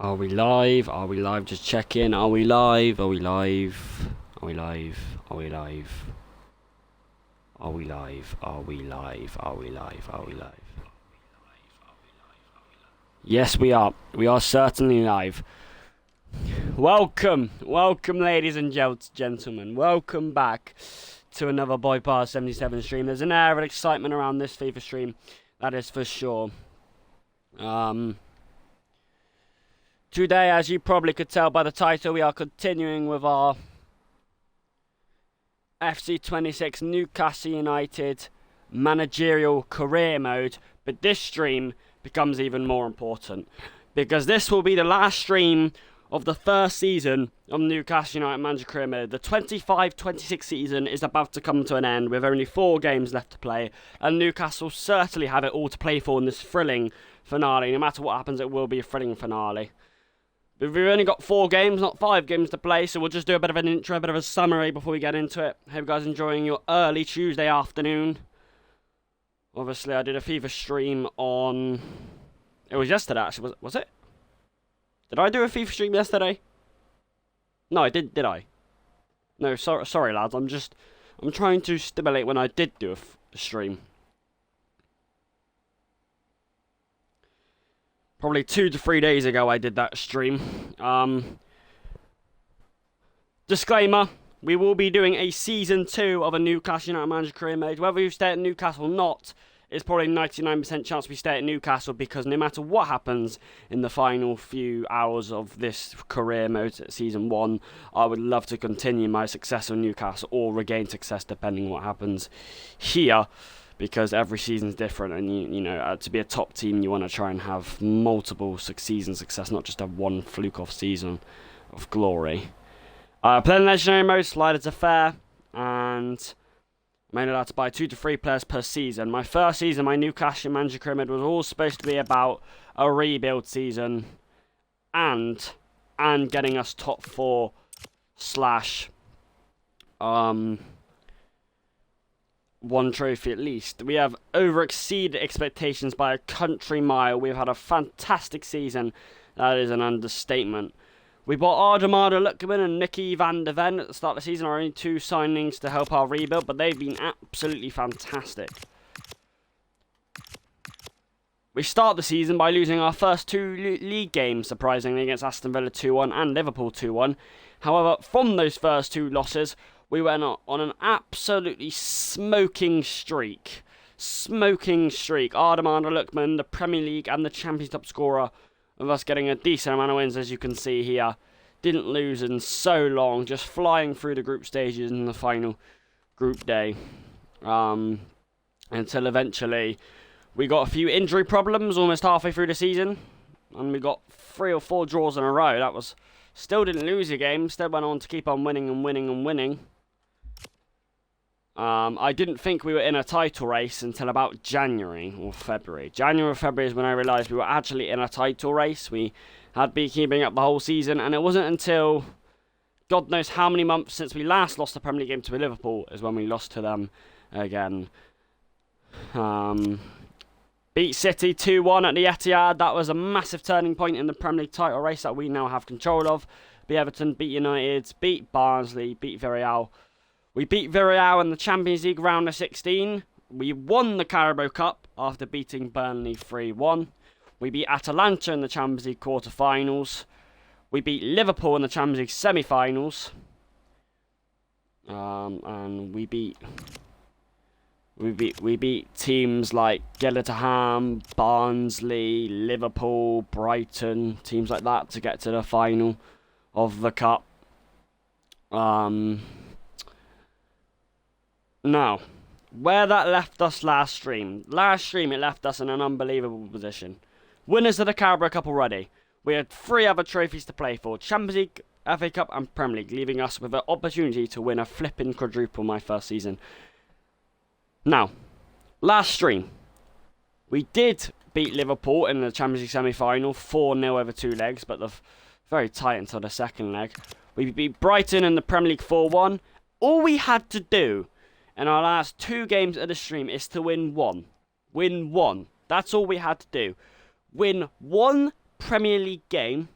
Are we live? Are we live? Just check in. Are we live? Are we live? Are we live? Are we live? Are we live? Are we live? Are we live? Are we live? Yes, we are. We are certainly live. Welcome, ladies and gentlemen. Welcome back to another Bypass 77 stream. There's an air of excitement around this FIFA stream, that is for sure. Today, as you probably could tell by the title, we are continuing with our FC26 Newcastle United managerial career mode, but this stream becomes even more important because this will be the last stream of the first season of Newcastle United manager career mode. The 25-26 season is about to come to an end with only 4 games left to play, and Newcastle certainly have it all to play for in this thrilling finale. No matter what happens, it will be a thrilling finale. But we've only got 4 games, not 5 games to play, so we'll just do a bit of an intro, a bit of a summary before we get into it. Hope you guys are enjoying your early Tuesday afternoon. Obviously, I did a FIFA stream on... It was yesterday, actually. Was it? Did I do a FIFA stream yesterday? No, I did I? No, sorry lads, I'm trying to stimulate when I did do a stream. Probably 2 to 3 days ago I did that stream. Disclaimer, we will be doing a Season 2 of a Newcastle United manager career mode. Whether you stay at Newcastle or not, it's probably 99% chance we stay at Newcastle, because no matter what happens in the final few hours of this career mode at Season 1, I would love to continue my success on Newcastle or regain success depending on what happens here. Because every season's different, and you know, to be a top team, you want to try and have multiple season success, not just have one fluke off season of glory. Playing legendary mode, sliders are fair, and I'm only allowed to buy 2 to 3 players per season. My first season, my Newcastle manager career mode was all supposed to be about a rebuild season, and getting us top 4 / 1 trophy at least. We have over-exceeded expectations by a country mile. We've had a fantastic season. That is an understatement. We bought Ardemar Luckman and Nicky van der Ven at the start of the season. Our only 2 signings to help our rebuild, but they've been absolutely fantastic. We start the season by losing our first 2 league games, surprisingly, against Aston Villa 2-1 and Liverpool 2-1. However, from those first 2 losses, we went on an absolutely smoking streak. Ardemar Luckman, the Premier League and the Champions top scorer, of us getting a decent amount of wins, as you can see here. Didn't lose in so long, just flying through the group stages in the final group day. Until eventually we got a few injury problems almost halfway through the season. And we got 3 or 4 draws in a row. That was... Still didn't lose a game, still went on to keep on winning and winning and winning. I didn't think we were in a title race until about January or February. January or February is when I realised we were actually in a title race. We had been keeping up the whole season, and it wasn't until God knows how many months since we last lost the Premier League game to Liverpool is when we lost to them again. Beat City 2-1 at the Etihad. That was a massive turning point in the Premier League title race that we now have control of. Beat Everton, beat United, beat Barnsley, beat Villarreal. We beat Villarreal in the Champions League round of 16. We won the Carabao Cup after beating Burnley 3-1. We beat Atalanta in the Champions League quarter-finals. We beat Liverpool in the Champions League semi-finals. And we beat teams like Gillingham, Barnsley, Liverpool, Brighton, teams like that to get to the final of the cup. Now, where that left us last stream. Last stream, it left us in an unbelievable position. Winners of the Carabao Cup already. We had 3 other trophies to play for. Champions League, FA Cup and Premier League, leaving us with an opportunity to win a flipping quadruple my first season. Now, last stream, we did beat Liverpool in the Champions League semi-final, 4-0 over 2 legs, but very tight until the second leg. We beat Brighton in the Premier League 4-1. All we had to do in our last 2 games of the stream is to win 1. Win 1. That's all we had to do. Win 1 Premier League game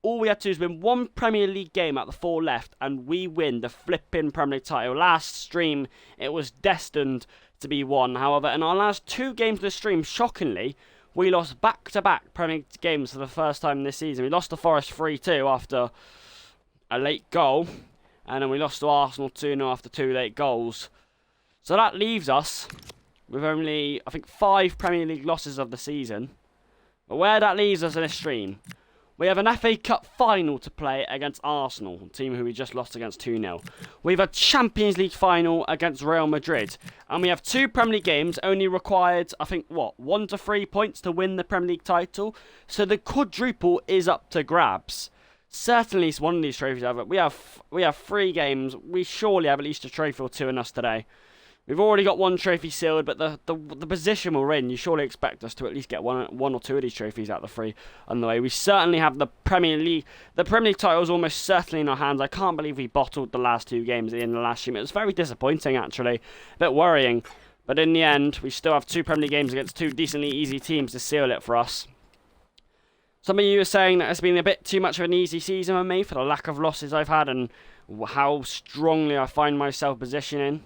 all we had to do is win one Premier League game out of the 4 left, and we win the flipping Premier League title. Last stream, it was destined to be won. However, in our last 2 games of the stream, shockingly, we lost back-to-back Premier League games for the first time this season. We lost to Forest 3-2 after a late goal, and then we lost to Arsenal 2-0 after 2 late goals. So that leaves us with only, I think, 5 Premier League losses of the season. But where that leaves us in this stream, we have an FA Cup final to play against Arsenal, a team who we just lost against 2-0. We have a Champions League final against Real Madrid. And we have 2 Premier League games, only required, I think, 1 to 3 points to win the Premier League title. So the quadruple is up to grabs. Certainly it's one of these trophies over. We have 3 games. We surely have at least a trophy or 2 in us today. We've already got 1 trophy sealed, but the position we're in, you surely expect us to at least get one or 2 of these trophies out of the 3 on the way. We certainly have the Premier League. The Premier League title is almost certainly in our hands. I can't believe we bottled the last 2 games at the end of the last stream. It was very disappointing, actually. A bit worrying. But in the end, we still have 2 Premier League games against 2 decently easy teams to seal it for us. Some of you are saying that it's been a bit too much of an easy season for me for the lack of losses I've had and how strongly I find myself positioning.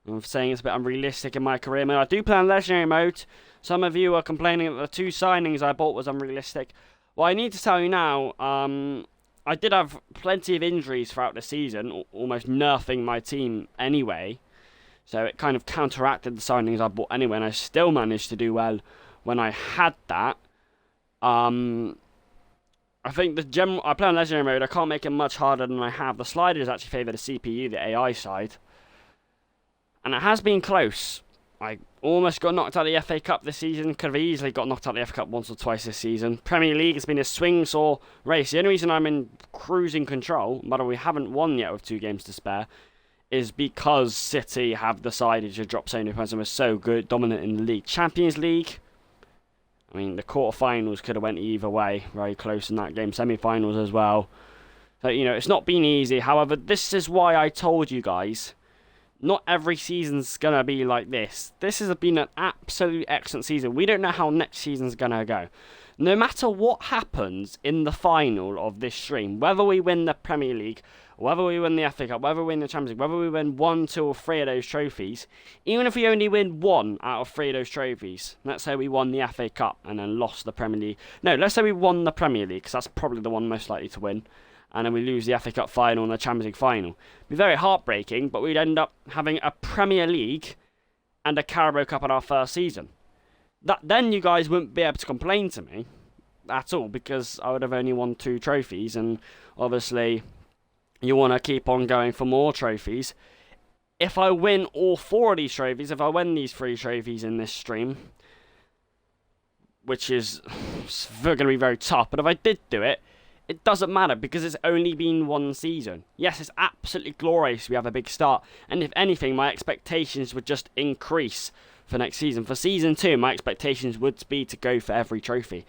I'm saying it's a bit unrealistic in my career mode. I do play on Legendary mode. Some of you are complaining that the 2 signings I bought was unrealistic. Well, I need to tell you now, I did have plenty of injuries throughout the season, almost nerfing my team anyway. So it kind of counteracted the signings I bought anyway, and I still managed to do well when I had that. I think I play on Legendary mode, I can't make it much harder than I have. The sliders actually favour the CPU, the AI side. And it has been close. I almost got knocked out of the FA Cup this season. Could have easily got knocked out of the FA Cup once or twice this season. Premier League has been a swing-saw race. The only reason I'm in cruising control, but we haven't won yet with 2 games to spare, is because City have decided to drop so many points and were so good, dominant in the league. Champions League, I mean, the quarterfinals could have went either way. Very close in that game. Semi-finals as well. So, you know, it's not been easy. However, this is why I told you guys, not every season's going to be like this. This has been an absolute excellent season. We don't know how next season's going to go. No matter what happens in the final of this stream, whether we win the Premier League, whether we win the FA Cup, whether we win the Champions League, whether we win 1, 2 or 3 of those trophies, even if we only win 1 out of 3 of those trophies, let's say we won the FA Cup and then lost the Premier League. No, let's say we won the Premier League, because that's probably the one most likely to win. And then we lose the FA Cup final and the Champions League final. It'd be very heartbreaking, but we'd end up having a Premier League and a Carabao Cup in our first season. Then you guys wouldn't be able to complain to me at all, because I would have only won 2 trophies, and obviously you want to keep on going for more trophies. If I win all 4 of these trophies, if I win these 3 trophies in this stream, which is going to be very tough, but if I did do it, it doesn't matter, because it's only been 1 season. Yes, it's absolutely glorious we have a big start, and if anything, my expectations would just increase for next season. For season 2, my expectations would be to go for every trophy,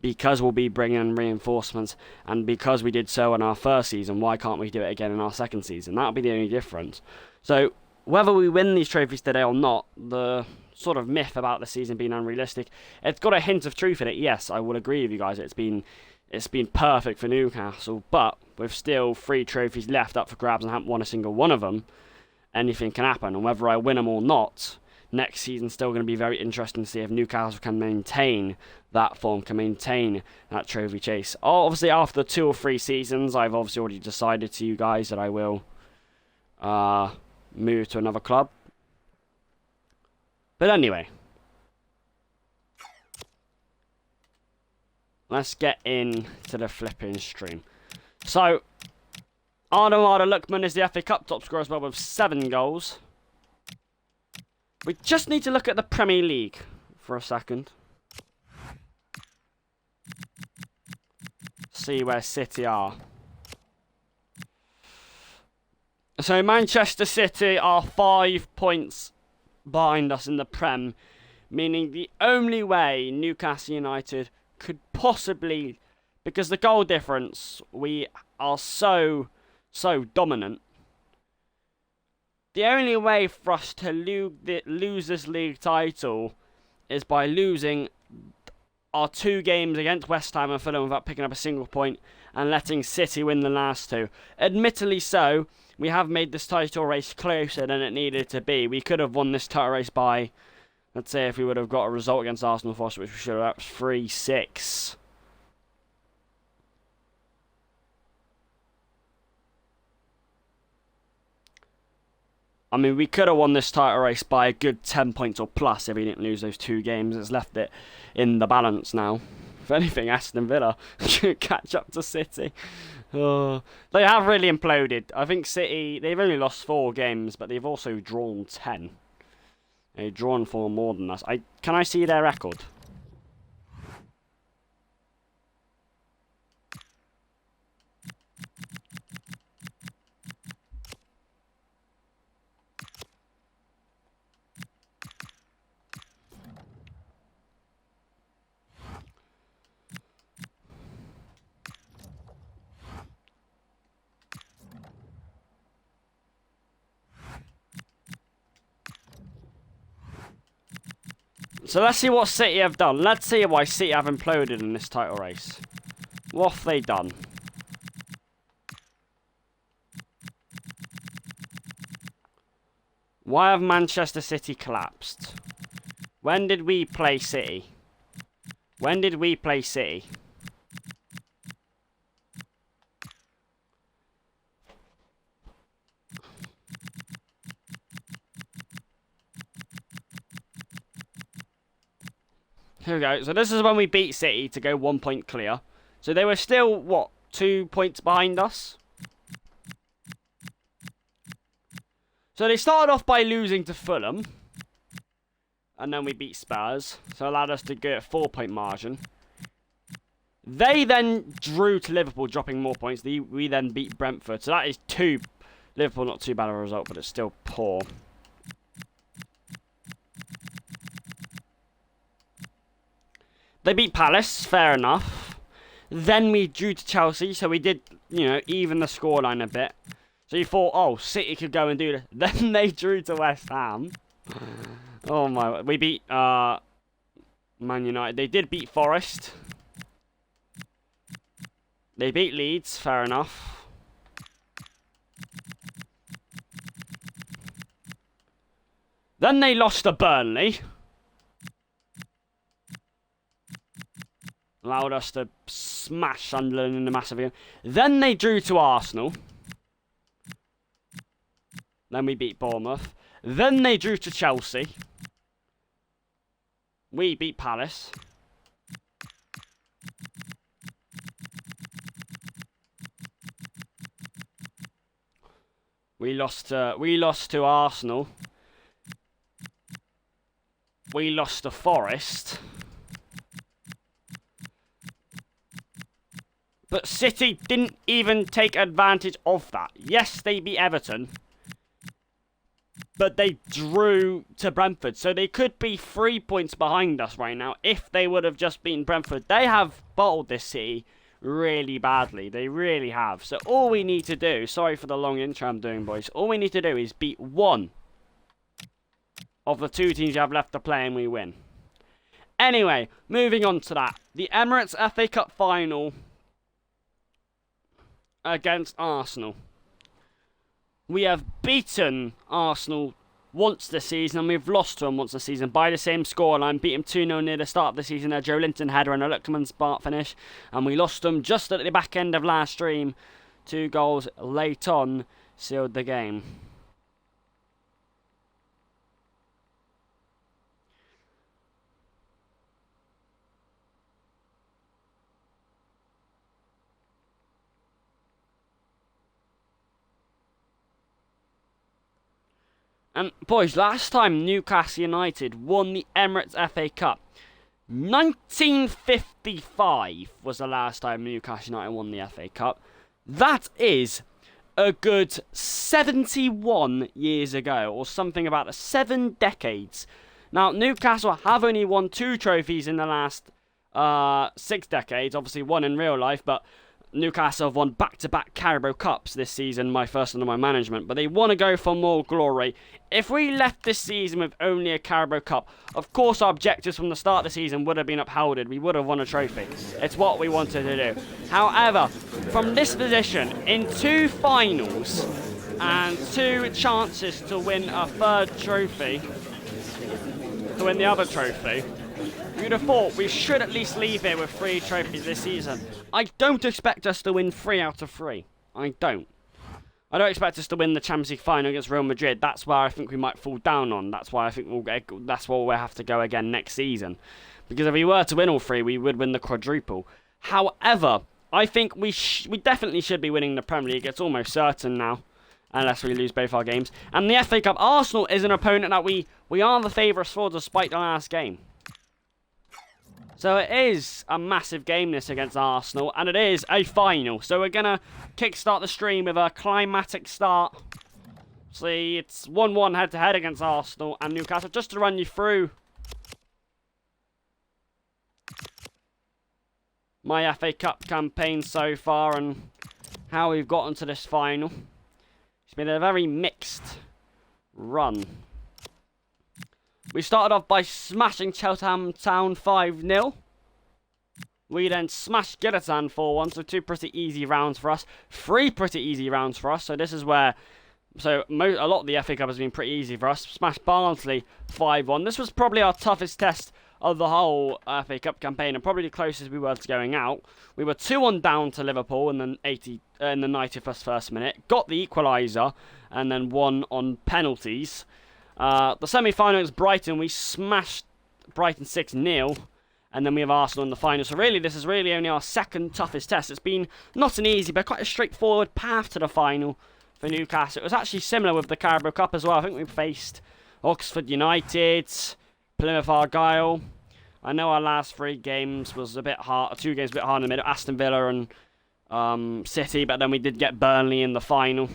because we'll be bringing in reinforcements, and because we did so in our first season, why can't we do it again in our second season? That'll be the only difference. So, whether we win these trophies today or not, the sort of myth about the season being unrealistic, it's got a hint of truth in it. Yes, I will agree with you guys, it's been perfect for Newcastle, but with still 3 trophies left up for grabs and haven't won a single one of them, anything can happen. And whether I win them or not, next season's still going to be very interesting to see if Newcastle can maintain that form, can maintain that trophy chase. Obviously, after 2 or 3 seasons, I've obviously already decided to you guys that I will move to another club. But anyway, let's get into the flipping stream. So, Arda Luckman is the FA Cup top scorer as well with 7 goals. We just need to look at the Premier League for a second. See where City are. So Manchester City are 5 points behind us in the Prem, meaning the only way Newcastle United could possibly, because the goal difference, we are so dominant. The only way for us to lose this league title is by losing our 2 games against West Ham and Fulham without picking up a single point and letting City win the last 2. Admittedly so, we have made this title race closer than it needed to be. We could have won this title race by, let's say, if we would have got a result against Arsenal for us, which we should have, that was 3-6. I mean, we could have won this title race by a good 10 points or plus if we didn't lose those 2 games. It's left it in the balance now. If anything, Aston Villa should catch up to City. Oh, they have really imploded. I think City, they've only lost 4 games, but they've also drawn 10. They've drawn 4 more than us. Can I see their record? So let's see what City have done. Let's see why City have imploded in this title race. What have they done? Why have Manchester City collapsed? When did we play City? When did we play City? Here we go. So this is when we beat City to go 1 point clear. So they were still, what, 2 points behind us? So they started off by losing to Fulham. And then we beat Spurs. So allowed us to go at 4 point margin. They then drew to Liverpool, dropping more points. We then beat Brentford. So that is 2. Liverpool, not too bad of a result, but it's still poor. They beat Palace, fair enough. Then we drew to Chelsea, so we did, you know, even the scoreline a bit. So you thought, oh, City could go and do this. Then they drew to West Ham. Oh my, we beat Man United. They did beat Forest. They beat Leeds, fair enough. Then they lost to Burnley. Allowed us to smash Sunderland in the massive game. Then they drew to Arsenal. Then we beat Bournemouth. Then they drew to Chelsea. We beat Palace. We lost to Arsenal. We lost to Forest. But City didn't even take advantage of that. Yes, they beat Everton. But they drew to Brentford. So they could be 3 points behind us right now if they would have just beaten Brentford. They have bottled this City really badly. They really have. So all we need to do, sorry for the long intro I'm doing, boys. All we need to do is beat 1 of the 2 teams you have left to play and we win. Anyway, moving on to that. The Emirates FA Cup final against Arsenal. We have beaten Arsenal once this season and we've lost to them once this season by the same scoreline. Beat them 2-0 near the start of the season. A Joe Linton header and a Luckman Spark finish. And we lost them just at the back end of last stream. 2 goals late on sealed the game. And boys, last time Newcastle United won the Emirates FA Cup, 1955 was the last time Newcastle United won the FA Cup. That is a good 71 years ago, or something about the 7 decades. Now, Newcastle have only won 2 trophies in the last 6 decades, obviously 1 in real life, but Newcastle have won back-to-back Carabao Cups this season, my first under my management, but they want to go for more glory. If we left this season with only a Carabao Cup, of course our objectives from the start of the season would have been upheld. We would have won a trophy. It's what we wanted to do. However, from this position, in 2 finals and 2 chances to win a 3rd trophy, to win the other trophy, you'd have thought we should at least leave here with 3 trophies this season. I don't expect us to win 3 out of 3. I don't expect us to win the Champions League final against Real Madrid. That's where I think we might fall down on. That's why I think that's where we'll have to go again next season. Because if we were to win all 3, we would win the quadruple. However, I think we definitely should be winning the Premier League. It's almost certain now, unless we lose both our games. And the FA Cup, Arsenal is an opponent that we are the favourites for despite the last game. So it is a massive game this against Arsenal, and it is a final. So we're going to kickstart the stream with a climatic start. See, it's 1-1 head-to-head against Arsenal and Newcastle. Just to run you through my FA Cup campaign so far and how we've gotten to this final. It's been a very mixed run. We started off by smashing Cheltenham Town 5-0. We then smashed Gittatan 4-1, so 2 pretty easy rounds for us. 3 pretty easy rounds for us, so this is where... a lot of the FA Cup has been pretty easy for us. Smashed Barnsley 5-1. This was probably our toughest test of the whole FA Cup campaign, and probably the closest we were to going out. We were 2-1 down to Liverpool in the 91st minute. Got the equaliser, and then won on penalties. The semi-final is Brighton. We smashed Brighton 6-0, and then we have Arsenal in the final. So really, this is really only our 2nd toughest test. It's been not an easy, but quite a straightforward path to the final for Newcastle. It was actually similar with the Carabao Cup as well. I think we faced Oxford United, Plymouth Argyle. I know our last 3 games was a bit hard. 2 games a bit hard in the middle. Aston Villa and City, but then we did get Burnley in the final.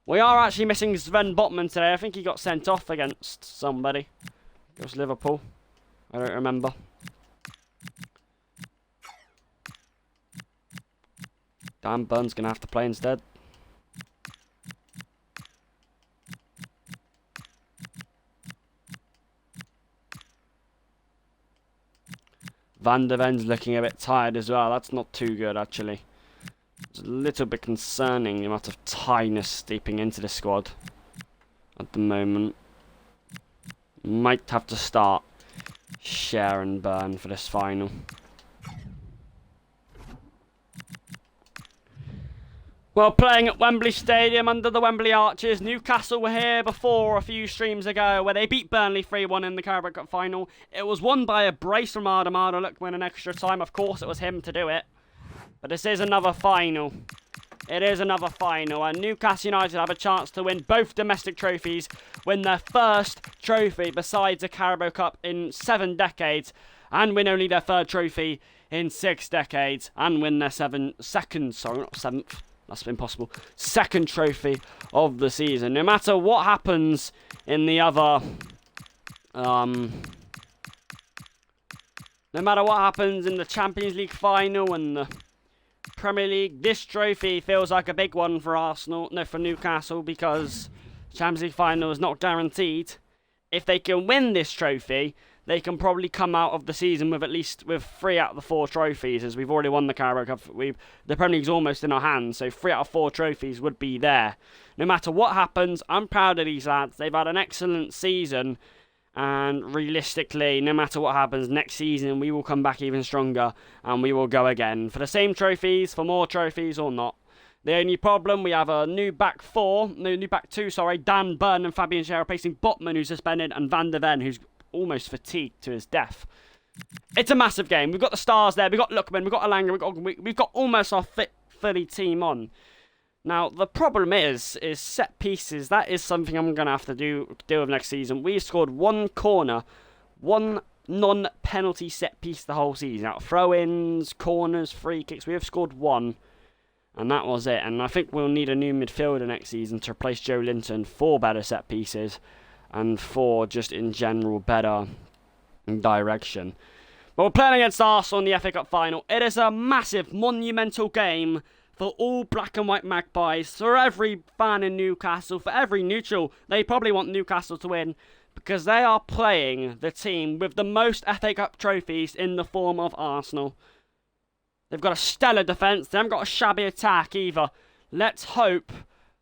We are actually missing Sven Botman today. I think he got sent off against somebody. It was Liverpool. I don't remember. Damn, Burn's going to have to play instead. Van der Ven's looking a bit tired as well. That's not too good, actually. It's a little bit concerning, the amount of tiredness steeping into the squad at the moment. Might have to start Share and Burn for this final. Well, playing at Wembley Stadium under the Wembley Arches, Newcastle were here before a few streams ago where they beat Burnley 3-1 in the Carabao Cup final. It was won by a brace from Arda. Look, win an extra time. Of course, it was him to do it. But this is another final. It is another final, and Newcastle United have a chance to win both domestic trophies, win their 1st trophy besides the Carabao Cup in 7 decades, and win only their 3rd trophy in 6 decades, and win their 7th, that's impossible, 2nd trophy of the season. No matter what happens in the other, no matter what happens in the Champions League final and the Premier League, this trophy feels like a big one for for Newcastle, because Champions League final is not guaranteed. If they can win this trophy, they can probably come out of the season with 3 out of the 4 trophies, as we've already won the Carabao Cup. The Premier League's almost in our hands, so 3 out of 4 trophies would be there. No matter what happens, I'm proud of these lads. They've had an excellent season, and realistically, no matter what happens next season, we will come back even stronger, and we will go again for the same trophies, for more trophies or not. The only problem, we have a new back 2, Dan Burn and Fabian Schär replacing Botman, who's suspended, and Van der Ven, who's almost fatigued to his death. It's a massive game. We've got the stars there. We've got Lookman. We've got Alanga. We've got almost our fully team on. Now, the problem is set pieces. That is something I'm going to have to deal with next season. We scored 1 corner, 1 non-penalty set piece the whole season. Now, throw-ins, corners, free kicks. We have scored 1, and that was it. And I think we'll need a new midfielder next season to replace Joe Linton for better set pieces and for just in general better direction. But we're playing against Arsenal in the FA Cup final. It is a massive, monumental game for all black and white Magpies, for every fan in Newcastle, for every neutral. They probably want Newcastle to win because they are playing the team with the most FA Cup trophies in the form of Arsenal. They've got a stellar defence. They haven't got a shabby attack either. Let's hope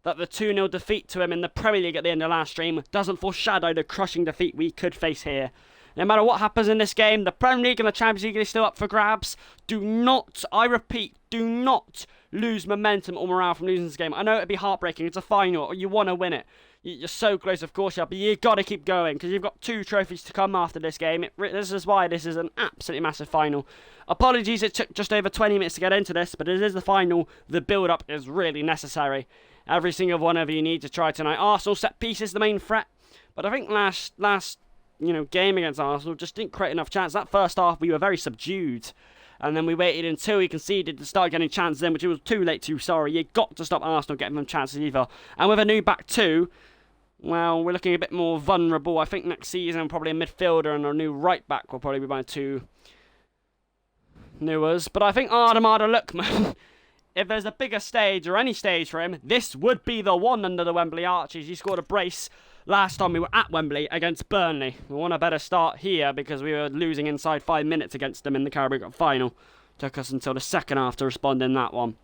that the 2-0 defeat to him in the Premier League at the end of last stream doesn't foreshadow the crushing defeat we could face here. No matter what happens in this game, the Premier League and the Champions League are still up for grabs. Do not, I repeat, do not lose momentum or morale from losing this game. I know it'd be heartbreaking. It's a final. You want to win it. You're so close, of course, but you've got to keep going because you've got 2 trophies to come after this game. This is why this is an absolutely massive final. Apologies, it took just over 20 minutes to get into this, but it is the final. The build-up is really necessary. Every single one of you need to try tonight. Arsenal set piece is the main threat, but I think last game against Arsenal just didn't create enough chance. That first half we were very subdued, and then we waited until he conceded to start getting chances in, which it was too late to. Sorry, you got to stop Arsenal getting them chances either. And with a new back two, well, we're looking a bit more vulnerable. I think next season probably a midfielder and a new right back will probably be my 2 newers. But I think Armada Lookman, if there's a bigger stage or any stage for him, this would be the one under the Wembley Arches. He scored a brace last time we were at Wembley against Burnley. We want a better start here because we were losing inside 5 minutes against them in the Carabao Cup final. Took us until the second half to respond in that one.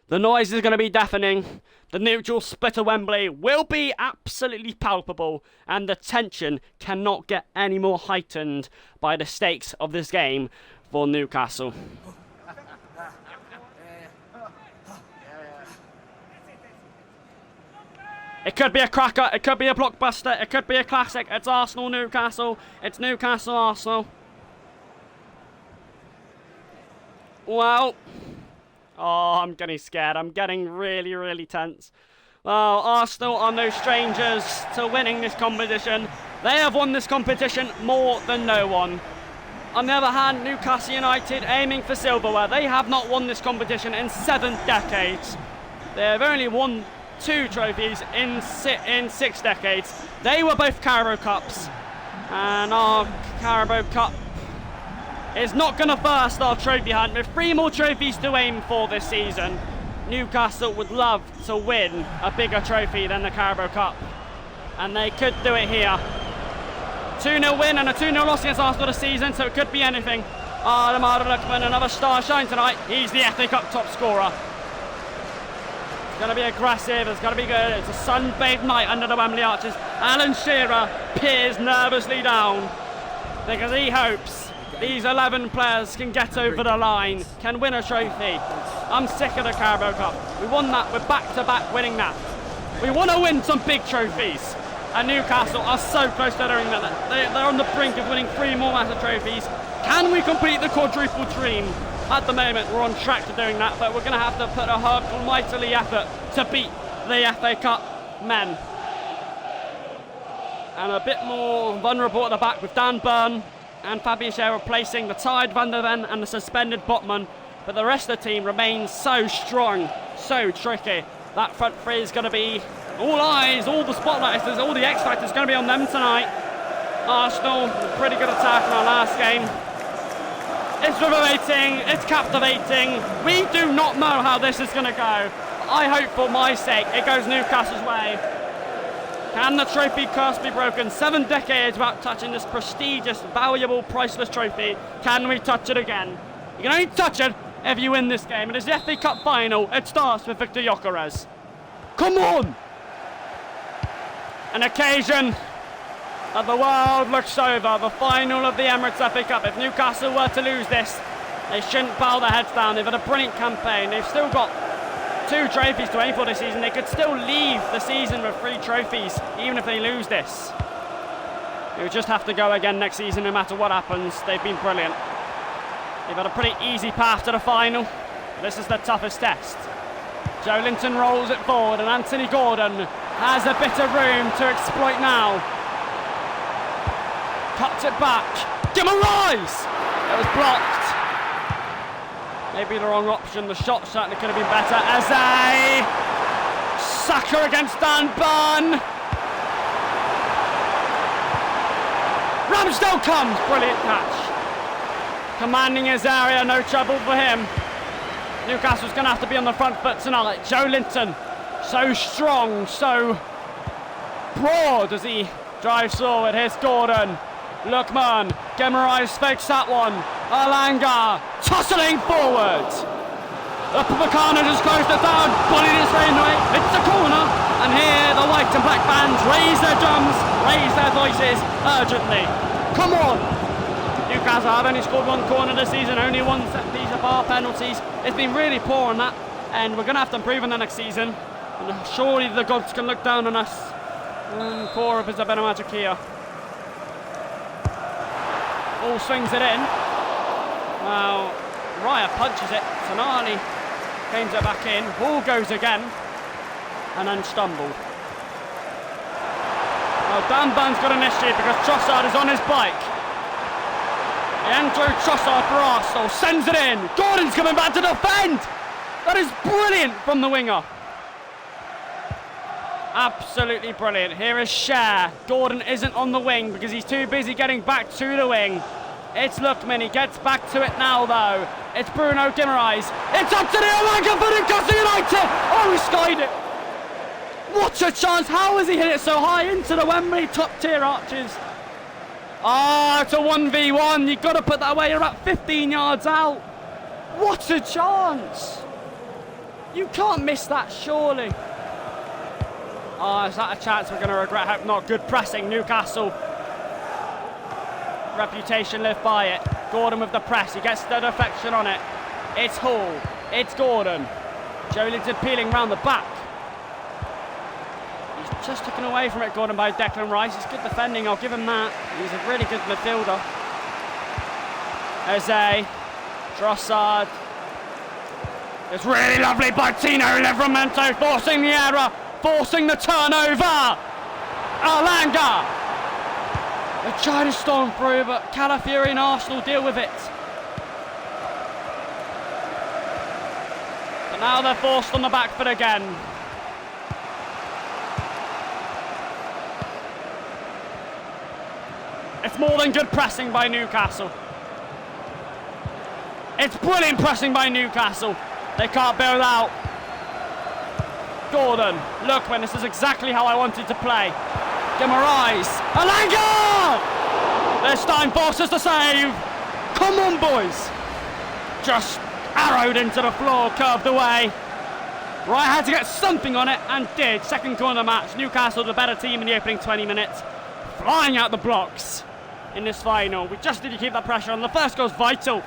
The noise is going to be deafening. The neutral split of Wembley will be absolutely palpable, and the tension cannot get any more heightened by the stakes of this game for Newcastle. It could be a cracker, it could be a blockbuster, it could be a classic. It's Arsenal-Newcastle, it's Newcastle-Arsenal. Well, oh, I'm getting scared. I'm getting really, really tense. Well, Arsenal are no strangers to winning this competition. They have won this competition more than no one. On the other hand, Newcastle United aiming for silverware. They have not won this competition in 7 decades. They have only won 2 trophies in 6 decades. They were both Carabao Cups, and our Carabao Cup is not going to burst our trophy hunt. With 3 more trophies to aim for this season, Newcastle would love to win a bigger trophy than the Carabao Cup, and they could do it here. 2-0 win and a 2-0 loss against Arsenal this season, so it could be anything. Armada Lookman, another star shine tonight. He's the FA Cup top scorer. It's going to be aggressive, it's going to be good. It's a sun-bathed night under the Wembley Arches. Alan Shearer peers nervously down because he hopes these 11 players can get over the line, can win a trophy. I'm sick of the Carabao Cup. We won that, we're back-to-back winning that. We want to win some big trophies. And Newcastle are so close to doing that. They're on the brink of winning 3 more massive trophies. Can we complete the quadruple dream? At the moment, we're on track to doing that, but we're going to have to put a almighty effort to beat the FA Cup men. And a bit more vulnerable at the back with Dan Burn and Fabian Schär replacing the tired Van der Ven and the suspended Botman. But the rest of the team remains so strong, so tricky. That front 3 is going to be all eyes, all the spotlights, all the X Factors going to be on them tonight. Arsenal, a pretty good attack in our last game. It's riveting, it's captivating. We do not know how this is going to go. I hope for my sake it goes Newcastle's way. Can the trophy curse be broken? 7 decades without touching this prestigious, valuable, priceless trophy. Can we touch it again? You can only touch it if you win this game. It is the FA Cup final. It starts with Victor Gyökeres. Come on! An occasion that the world looks over. The final of the Emirates FA Cup. If Newcastle were to lose this, they shouldn't bow their heads down. They've had a brilliant campaign. They've still got 2 trophies to aim for this season. They could still leave the season with 3 trophies, even if they lose this. They would just have to go again next season no matter what happens. They've been brilliant. They've had a pretty easy path to the final. This is the toughest test. Joe Linton rolls it forward and Anthony Gordon has a bit of room to exploit now. Cuts it back. Give him a rise! It was blocked. Maybe the wrong option. The shot certainly could have been better. As a sucker against Dan Burn. Ramsdale comes. Brilliant catch. commanding his area, no trouble for him. Newcastle's going to have to be on the front foot tonight. Joe Linton, so strong, so broad as he drives forward. Here's Gordon. Lookman, Gemmarais fakes that one. Alanga, tussling forward. Upamecano just closed it down, bullied his way into it. It's a corner, and here the white and black fans raise their drums, raise their voices urgently. Come on! Newcastle have only scored one corner this season, only one set piece of bar penalties. It's been really poor on that, and we're going to have to improve on that next season. And surely the gods can look down on us. Core of Isabella Magic here. All swings it in. Now, Raya punches it. Tonali claims it back in. Hall goes again. And then stumbled. Well, Dan Burn's got an issue because Trossard is on his bike. Andrew Trossard for Arsenal sends it in. Gordon's coming back to defend. That is brilliant from the winger. Absolutely brilliant. Here is Cher. Gordon isn't on the wing because he's too busy getting back to the wing. It's Lookman. He gets back to it now, though. It's Bruno Guimaraes. It's up to the Alanga for Newcastle United. Oh, he skied it. What a chance. How has he hit it so high into the Wembley top-tier arches? Ah, it's a 1v1. You've got to put that away. You're about 15 yards out. What a chance. You can't miss that, surely. Oh, is that a chance we're going to regret? Hope not. Good pressing, Newcastle. Reputation lived by it. Gordon with the press. He gets the deflection on it. It's Hall. It's Gordon. Joe Linton peeling round the back. He's just taken away from it, Gordon, by Declan Rice. He's good defending, I'll give him that. He's a really good midfielder. Eze. Trossard. It's really lovely by Tino Livramento, forcing the error. Forcing the turnover. Alanga. They're trying to storm through, but Calafiori and Arsenal deal with it. But now they're forced on the back foot again. It's more than good pressing by Newcastle. It's brilliant pressing by Newcastle. They can't bail out. Gordon, Lookman, this is exactly how I wanted to play. Guimaraes, Alanga! This time forces the save. Come on, boys. Just arrowed into the floor, curved away. Right, had to get something on it, and did. Second corner of the match. Newcastle, the better team in the opening 20 minutes. Flying out the blocks in this final. We just need to keep that pressure on. The first goal's vital.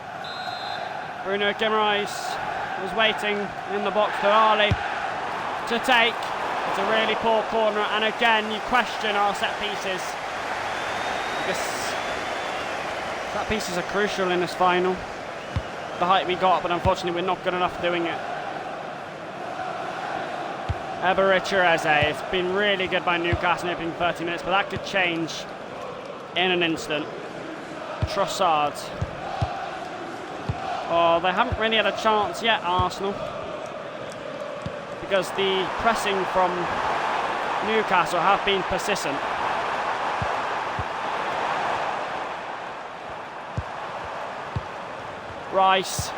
Bruno Guimaraes was waiting in the box for Ali to take. It's a really poor corner, and again you question our set pieces. Because set pieces are crucial in this final. The height we got, but unfortunately we're not good enough doing it. Ebericha Eze, it's been really good by Newcastle in the opening 30 minutes, but that could change in an instant. Trossard. Oh, they haven't really had a chance yet, Arsenal. Because the pressing from Newcastle have been persistent. Rice.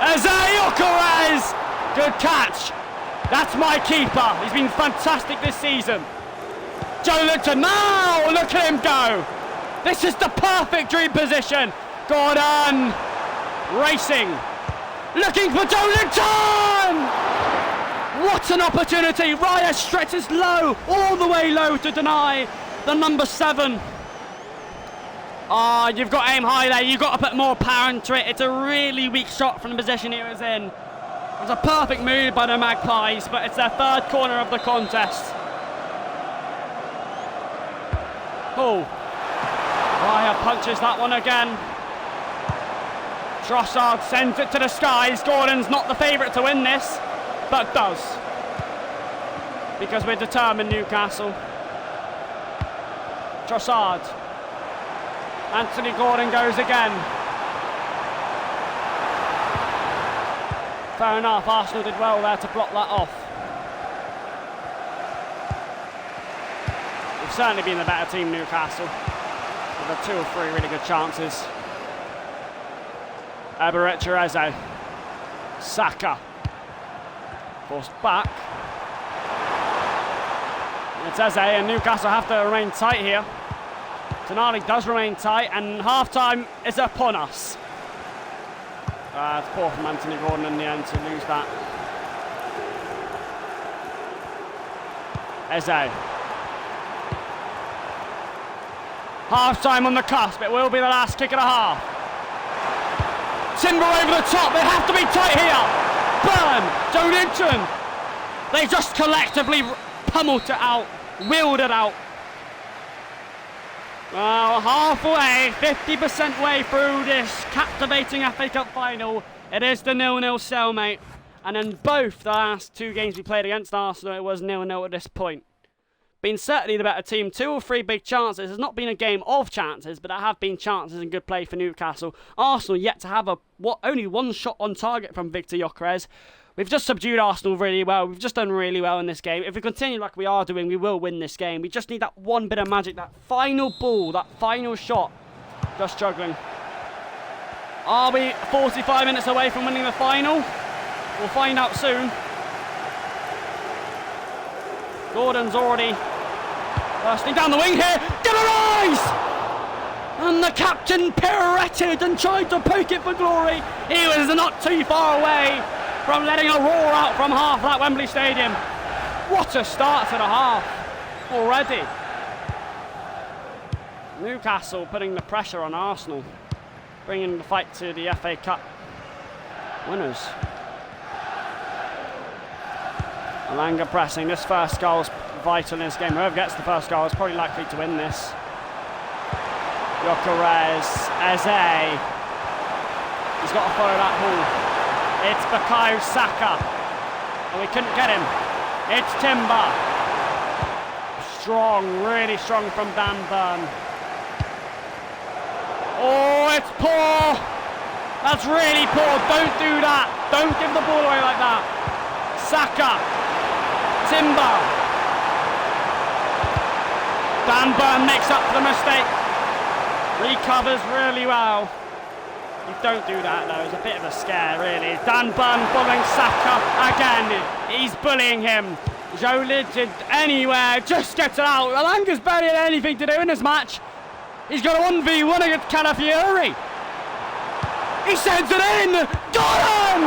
Eze. Good catch. That's my keeper. He's been fantastic this season. Joe Linton. Now look at him go. This is the perfect dream position. Gordon. Racing. Looking for Joe Linton. What an opportunity! Raya stretches low, all the way low to deny the number 7. Ah, you've got to aim high there. You've got to put more power into it. It's a really weak shot from the position he was in. It was a perfect move by the Magpies, but it's their third corner of the contest. Oh, Raya punches that one again. Trossard sends it to the skies. Gordon's not the favourite to win this, but does. Because we're determined, Newcastle. Trossard. Anthony Gordon goes again. Fair enough, Arsenal did well there to block that off. We've certainly been the better team, Newcastle. We've had 2 or 3 really good chances. Eze. Saka. Forced back. It's Eze, and Newcastle have to remain tight here. Tonali does remain tight, and half-time is upon us. It's poor from Anthony Gordon in the end to lose that. Eze. Half-time on the cusp. It will be the last kick and a half. Timber over the top. They have to be tight here. Burn. Joelinton. They just collectively pummeled it out. Wheeled it out. Well, halfway, 50% way through this captivating FA Cup final. It is the 0-0 stalemate. And in both the last two games we played against Arsenal, it was 0-0 at this point. Been certainly the better team. 2 or 3 big chances. It's not been a game of chances, but there have been chances and good play for Newcastle. Arsenal yet to have only one shot on target from Victor Gyökeres. We've just subdued Arsenal really well. We've just done really well in this game. If we continue like we are doing, we will win this game. We just need that one bit of magic, that final ball, that final shot. Just struggling. Are we 45 minutes away from winning the final? We'll find out soon. Gordon's already bursting down the wing here. Guimaraes! And the captain pirouetted and tried to poke it for glory. He was not too far away from letting a roar out from half that Wembley Stadium. What a start to the half already. Newcastle putting the pressure on Arsenal, bringing the fight to the FA Cup winners. Alanga pressing. This first goal is vital in this game. Whoever gets the first goal is probably likely to win this. Gyökeres, Eze. He's got to follow that ball. It's Bukayo Saka. And we couldn't get him. It's Timber. Strong, really strong from Dan Burn. Oh, it's poor. That's really poor. Don't do that. Don't give the ball away like that. Saka. Timber. Dan Burn makes up for the mistake. Recovers really well. You don't do that though, it's a bit of a scare really. Dan Burn following Saka again. He's bullying him. Joelinton anywhere, just gets it out. Alanga's barely had anything to do in this match. He's got a 1v1 against Calafiori. He sends it in! Got him!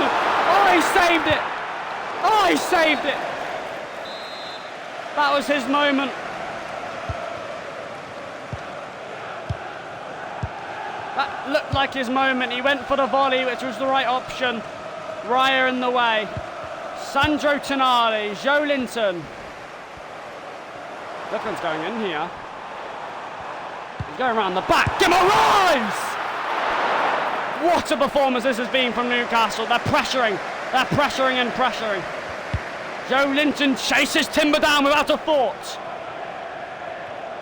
Oh, he saved it! Oh, he saved it! That was his moment. That looked like his moment. He went for the volley, which was the right option. Raya in the way. Sandro Tonali, Joelinton. Lookman's going in here. He's going around the back. Guimaraes! What a performance this has been from Newcastle. They're pressuring. They're pressuring and pressuring. Joelinton chases Timber down without a thought.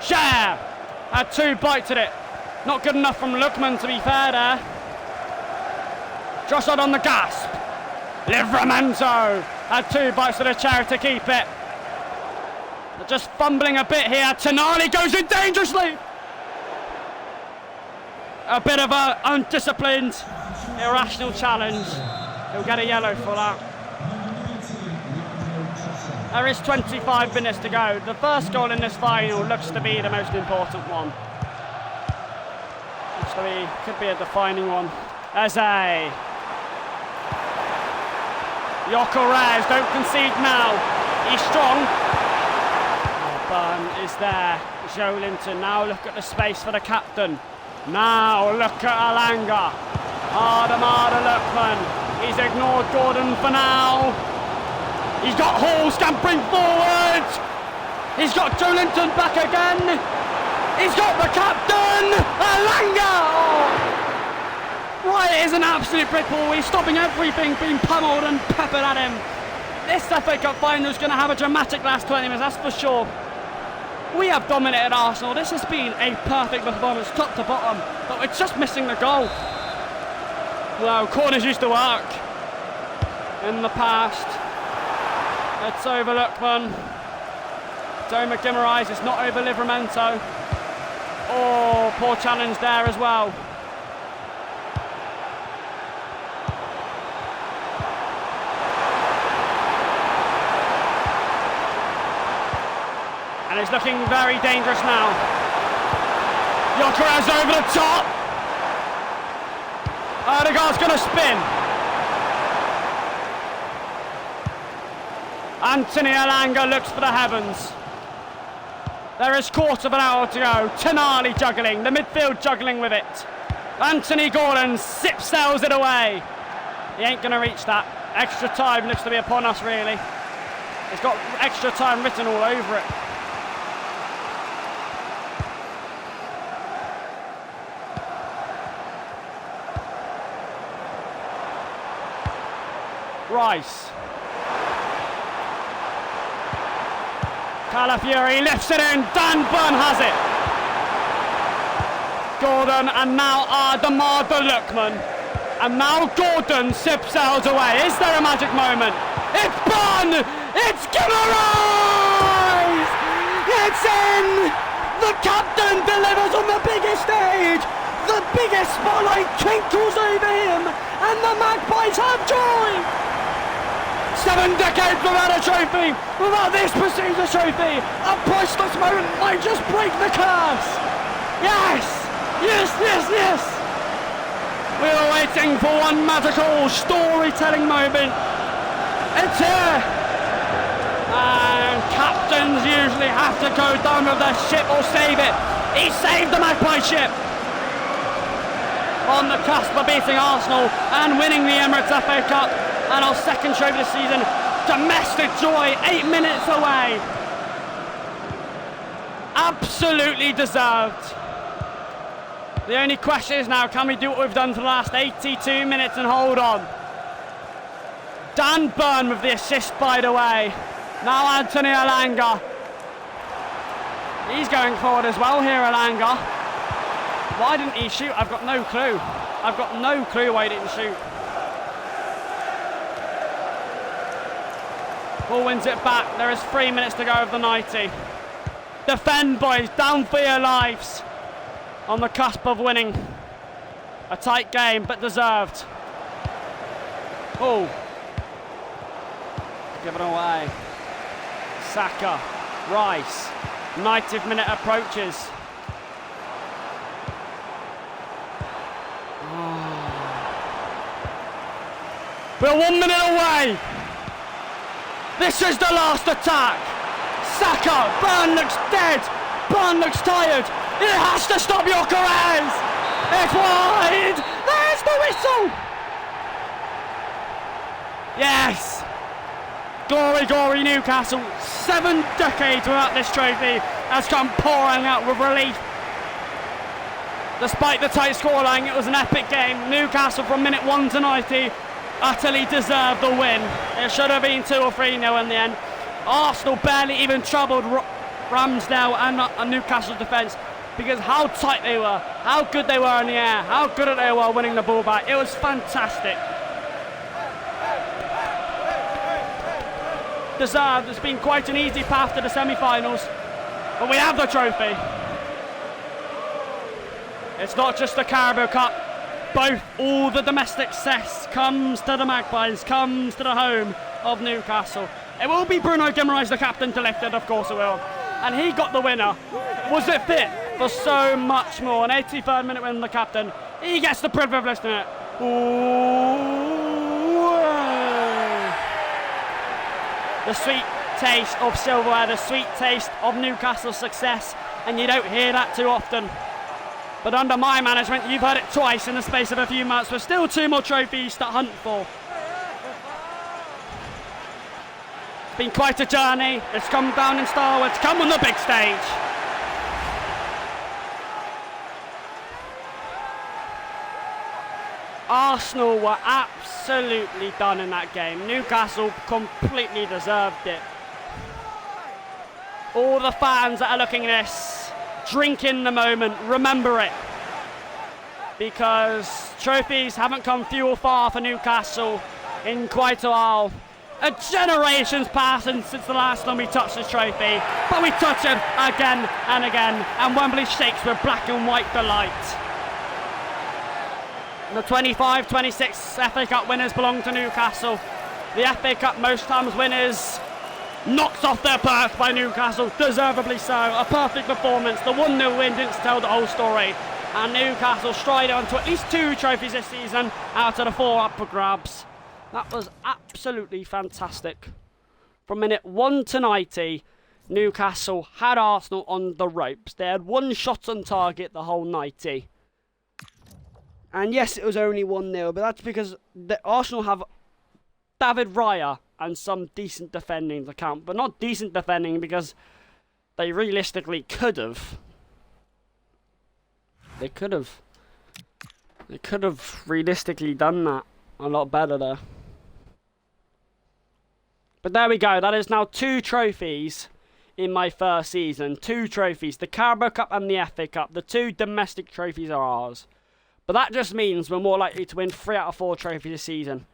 Cher had 2 bites at it. Not good enough from Lookman to be fair there. Joshua on the gasp. Livramento had 2 bites to the chair to keep it. They're just fumbling a bit here. Tonali goes in dangerously. A bit of an undisciplined, irrational challenge. He'll get a yellow for that. There is 25 minutes to go. The first goal in this final looks to be the most important one. Could be a defining one. Eze. Gyökeres, don't concede now. He's strong. Oh, Burn is there. Joelinton, now look at the space for the captain. Now look at Alanga. Arda Lookman. He's ignored Gordon for now. He's got Hall scampering forward. He's got Joelinton back again. He's got the captain, Alanga! Oh. Right, is an absolute brick wall. He's stopping everything being pummeled and peppered at him. This FA Cup final is going to have a dramatic last 20 minutes, that's for sure. We have dominated Arsenal. This has been a perfect performance, top to bottom, but we're just missing the goal. Well, corners used to work in the past. It's over Lookman. Doma Guimaraes, it's not over Livramento. Oh, poor challenge there as well. And it's looking very dangerous now. Gyökeres over the top. Odegaard's going to spin. Anthony Elanga looks for the heavens. There is quarter of an hour to go. Tonali juggling, the midfield juggling with it. Anthony Gordon sails it away. He ain't going to reach that. Extra time looks to be upon us, really. It's got extra time written all over it. Rice. Calafiori lifts it in. Dan Burn has it. Gordon and now Ademar de Lookman. And now Gordon sails away. Is there a magic moment? It's Burn! It's gonna rise! It's in! The captain delivers on the biggest stage! The biggest spotlight twinkles over him! And the Magpies have joy! 7 decades without a trophy, without this prestigious trophy, a priceless moment might just break the curse. Yes, yes, yes, yes. We were waiting for one magical storytelling moment. It's here. And captains usually have to go down with their ship or save it. He saved the Magpie ship. On the cusp of beating Arsenal and winning the Emirates FA Cup. And our second trophy this season, domestic joy, 8 minutes away. Absolutely deserved. The only question is now, can we do what we've done for the last 82 minutes and hold on? Dan Burn with the assist, by the way. Now Anthony Elanga. He's going forward as well here, Elanga. Why didn't he shoot? I've got no clue. I've got no clue why he didn't shoot. Ball wins it back. There is 3 minutes to go of the 90. Defend, boys. Down for your lives. On the cusp of winning. A tight game, but deserved. Oh. Give it away. Saka. Rice. 90th minute approaches. Oh. We're 1 minute away. This is the last attack. Saka. Burn looks dead. Burn looks tired. It has to stop Gyökeres. It's wide. There's the whistle. Yes. Glory, glory, Newcastle. 7 decades without this trophy has come pouring out with relief. Despite the tight scoreline, it was an epic game. Newcastle from minute 1 to 90 utterly deserved the win. It should have been 2 or 3-0 in the end. Arsenal barely even troubled Ramsdale and Newcastle's defence because how tight they were, how good they were in the air, how good they were winning the ball back. It was fantastic. Deserved. It's been quite an easy path to the semi-finals, but we have the trophy. It's not just the Carabao Cup. All the domestic success comes to the Magpies, comes to the home of Newcastle. It will be Bruno Guimaraes, the captain, to lift it, of course it will. And he got the winner. Was it fit for so much more? An 83rd minute win, the captain. He gets the privilege of lifting it. Ooh. The sweet taste of silverware, the sweet taste of Newcastle's success, and you don't hear that too often. But under my management, you've heard it twice in the space of a few months. With still 2 more trophies to hunt for. It's been quite a journey. It's come down in style. It's come on the big stage. Arsenal were absolutely done in that game. Newcastle completely deserved it. All the fans that are looking at this, drink in the moment, remember it. Because trophies haven't come few or far for Newcastle in quite a while. A generation's passed since the last time we touched this trophy, but we touch it again and again, and Wembley shakes with black and white delight. The 25-26 FA Cup winners belong to Newcastle. The FA Cup most times winners Knocked off their perch by Newcastle, deservedly so. A perfect performance. The 1-0 win didn't tell the whole story. And Newcastle stride on to at least 2 trophies this season out of the 4 up for grabs. That was absolutely fantastic. From minute 1 to 90, Newcastle had Arsenal on the ropes. They had 1 shot on target the whole 90. And yes, it was only 1-0, but that's because Arsenal have David Raya and some decent defending to count. But not decent defending because they realistically could have. They could have realistically done that a lot better there. But there we go. That is now 2 trophies in my first season. 2 trophies. The Carabao Cup and the FA Cup. The 2 domestic trophies are ours. But that just means we're more likely to win 3 out of 4 trophies this season.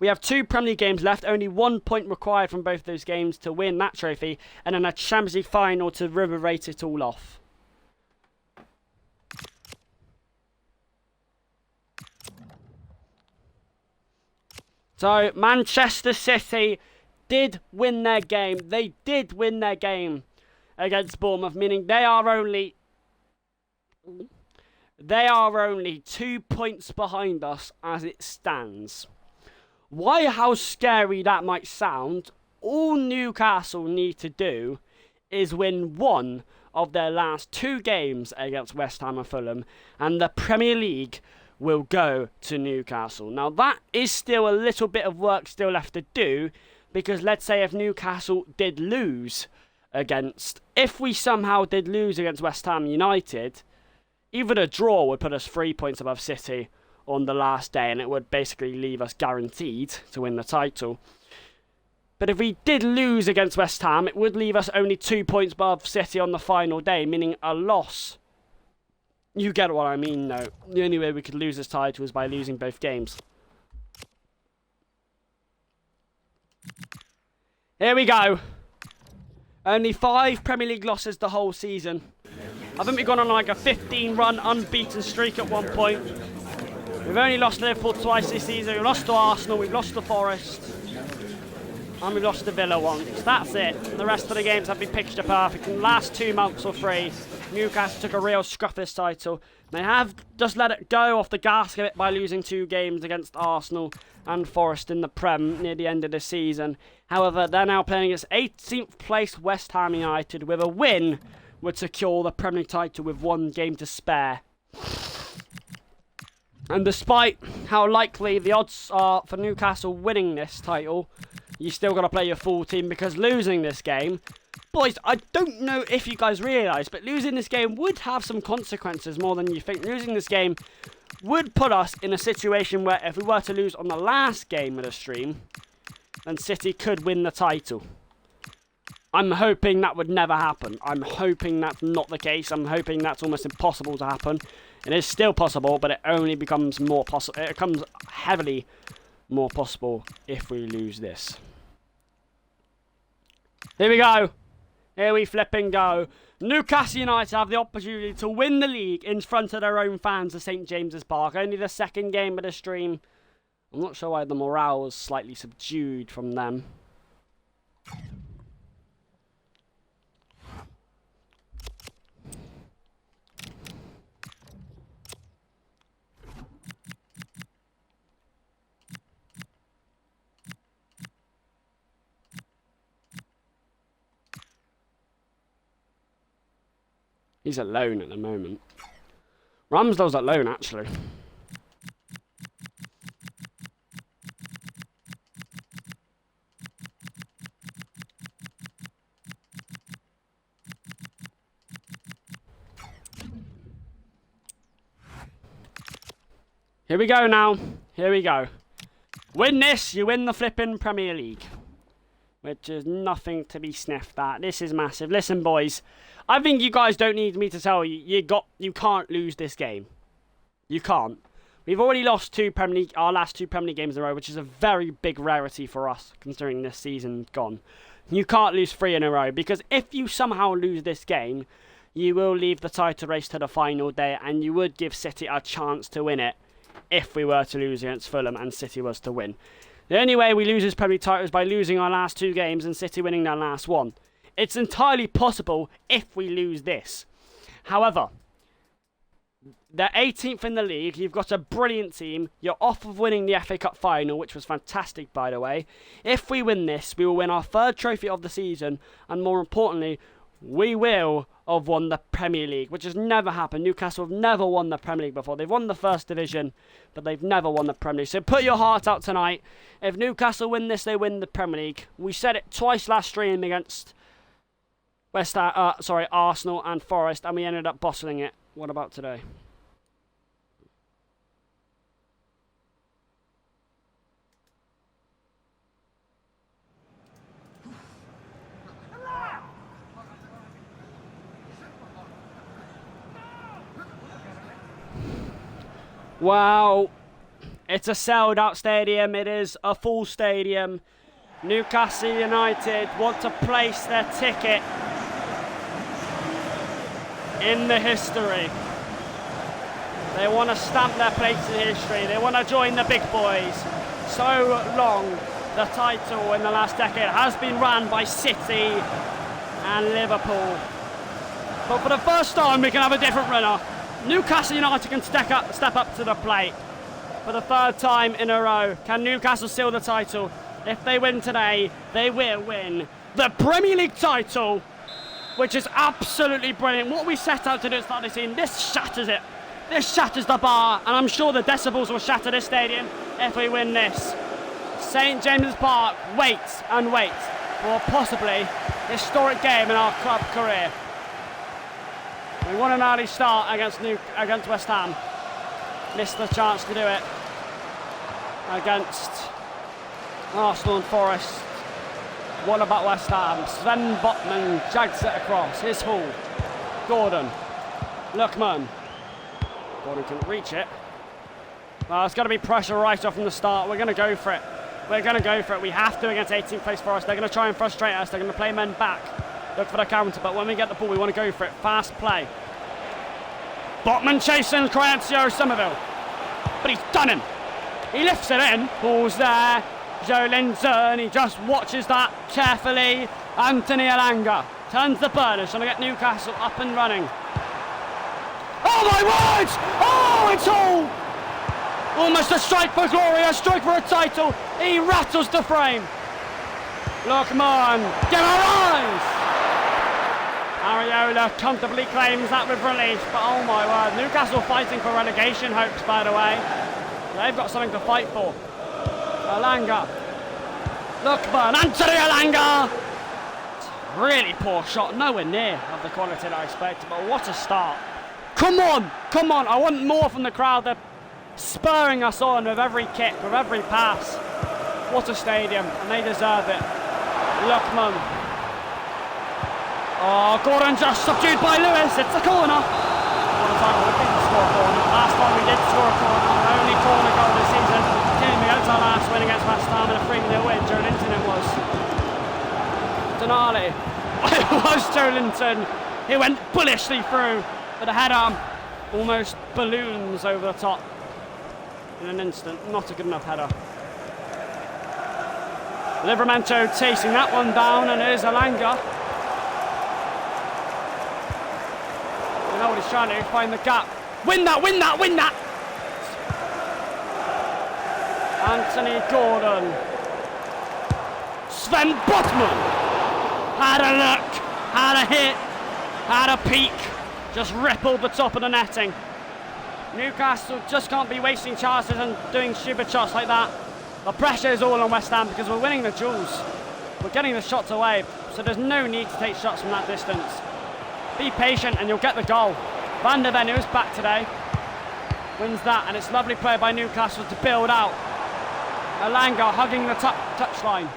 We have 2 Premier League games left. Only 1 point required from both those games to win that trophy. And then a Champions League final to rate it all off. So, Manchester City did win their game. They did win their game against Bournemouth, meaning they are only 2 points behind us as it stands. How scary that might sound, all Newcastle need to do is win 1 of their last 2 games against West Ham and Fulham, and the Premier League will go to Newcastle. Now that is still a little bit of work still left to do, because let's say if Newcastle did lose if we somehow did lose against West Ham United, even a draw would put us 3 points above City on the last day, and it would basically leave us guaranteed to win the title. But if we did lose against West Ham, it would leave us only 2 points above City on the final day, meaning a loss. You get what I mean, though. The only way we could lose this title is by losing both games. Here we go. Only 5 Premier League losses the whole season. I think we've gone on like a 15-run unbeaten streak at one point. We've only lost Liverpool twice this season. We've lost to Arsenal, we've lost to Forest, and we've lost to Villa once. That's it. The rest of the games have been picture perfect. In the last 2 months or 3, Newcastle took a real scruff this title. They have just let it go off the gas a bit by losing 2 games against Arsenal and Forest in the Prem near the end of the season. However, they're now playing against 18th place West Ham United. With a win, would secure the Premier League title with 1 game to spare. And despite how likely the odds are for Newcastle winning this title, you still got to play your full team, because losing this game, boys, I don't know if you guys realise, but losing this game would have some consequences more than you think. Losing this game would put us in a situation where if we were to lose on the last game of the stream, then City could win the title. I'm hoping that would never happen. I'm hoping that's not the case. I'm hoping that's almost impossible to happen. It is still possible, but it only becomes more possible. It becomes heavily more possible if we lose this. Here we go. Here we flipping go. Newcastle United have the opportunity to win the league in front of their own fans at St James's Park. Only the second game of the stream. I'm not sure why the morale was slightly subdued from them. He's alone at the moment. Ramsdale's alone, actually. Here we go now. Here we go. Win this, you win the flipping Premier League. Which is nothing to be sniffed at. This is massive. Listen, boys. I think you guys don't need me to tell you. You can't lose this game. You can't. We've already lost our last 2 Premier League games in a row, which is a very big rarity for us, considering this season's gone. You can't lose 3 in a row, because if you somehow lose this game, you will leave the title race to the final day, and you would give City a chance to win it if we were to lose against Fulham and City was to win. The only way we lose this Premier League title is by losing our last 2 games and City winning their last one. It's entirely possible if we lose this. However, they're 18th in the league. You've got a brilliant team. You're off of winning the FA Cup final, which was fantastic, by the way. If we win this, we will win our 3rd trophy of the season, and more importantly, we will have won the Premier League, which has never happened. Newcastle have never won the Premier League before. They've won the 1st division, but they've never won the Premier League. So put your heart out tonight. If Newcastle win this, they win the Premier League. We said it twice last stream against Arsenal and Forest, and we ended up bottling it. What about today? Wow, it's a sold-out stadium. It is a full stadium. Newcastle United want to place their ticket in the history. They want to stamp their place in history. They want to join the big boys. So long, the title in the last decade has been run by City and Liverpool. But for the first time, we can have a different runner. Newcastle United can step up to the plate for the 3rd time in a row. Can Newcastle seal the title? If they win today, they will win the Premier League title, which is absolutely brilliant. What we set out to do at the start of the season, this shatters it. This shatters the bar, and I'm sure the decibels will shatter this stadium if we win this. St James's Park waits and waits for a possibly historic game in our club career. We won an early start against West Ham. Missed the chance to do it against Arsenal and Forest. What about West Ham? Sven Botman jags it across. His Hall. Gordon. Lookman. Gordon can reach it. Well, it's going to be pressure right off from the start. We're going to go for it. We're going to go for it. We have to against 18th place Forest. They're going to try and frustrate us. They're going to play men back. Look for the counter, but when we get the ball, we want to go for it. Fast play. Botman chasing Criancio Somerville. But he's done him. He lifts it in. Ball's there. Jolinton, he just watches that carefully. Anthony Elanga turns the burners, trying to get Newcastle up and running. Oh my word! Oh, it's all! Almost a strike for glory, a strike for a title. He rattles the frame. Lookman, Guimaraes! Areola comfortably claims that with relief, but oh my word, Newcastle fighting for relegation hopes, by the way. They've got something to fight for. Elanga. Lookman, Anthony Elanga! Really poor shot, nowhere near of the quality that I expected, but what a start. Come on, come on, I want more from the crowd. They're spurring us on with every kick, with every pass. What a stadium, and they deserve it. Lookman. Oh, Gordon just subdued by Lewis. It's a corner. What a time we didn't score a corner. Last time we did score a corner. Our only corner goal this season. Came against our last win against West Ham and a 3-0 win. Jolinton it was. Denali. It was Jolinton. He went bullishly through, but the header almost balloons over the top in an instant. Not a good enough header. Livramento chasing that one down, and here's Elanga. You know what he's trying to do, find the gap. Win that, win that, win that! Anthony Gordon. Sven Botman had a look, had a hit, had a peek, just rippled the top of the netting. Newcastle just can't be wasting chances and doing stupid shots like that. The pressure is all on West Ham because we're winning the duels. We're getting the shots away, so there's no need to take shots from that distance. Be patient and you'll get the goal. Van der Ven, who's back today, wins that, and it's lovely play by Newcastle to build out. Elanga hugging the touchline.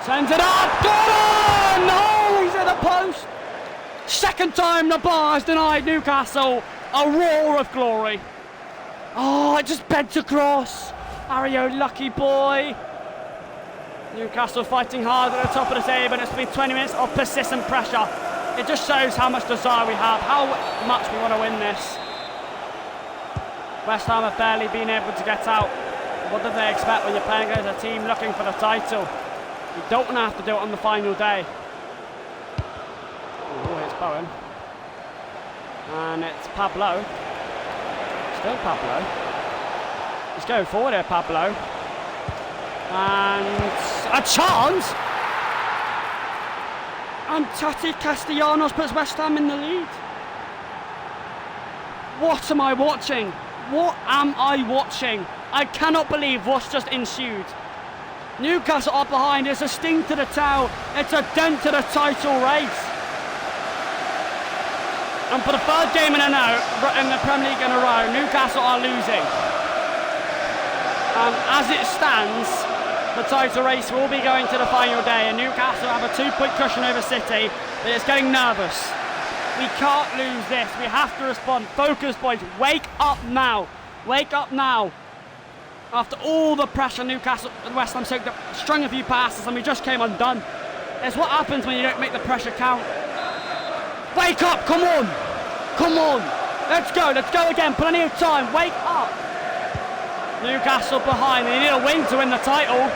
Sends it up, Gordon! Oh, he's at the post! Second time the bar has denied Newcastle a roar of glory. Oh, it just bent across. Ario, lucky boy. Newcastle fighting hard at the top of the table, and it's been 20 minutes of persistent pressure. It just shows how much desire we have, how much we want to win this. West Ham have barely been able to get out What do they expect when you're playing against a team looking for the title? You don't want to have to do it on the final day. Oh, it's Bowen. And it's Pablo. Still Pablo. He's going forward here, Pablo. And a chance! And Tati Castellanos puts West Ham in the lead. What am I watching? What am I watching? I cannot believe what's just ensued. Newcastle are behind. It's a sting to the tail. It's a dent to the title race. And for the third game in the Premier League in a row, Newcastle are losing. As it stands, the title race will be going to the final day, and Newcastle have a 2-point cushion over City, but it's getting nervous. We can't lose this. We have to respond. Focus, boys. Wake up now. Wake up now. After all the pressure, Newcastle and West Ham soaked up, strung a few passes, and we just came undone. It's what happens when you don't make the pressure count. Wake up. Come on. Come on. Let's go. Let's go again. Plenty of time. Wake up. Newcastle behind. They need a win to win the title.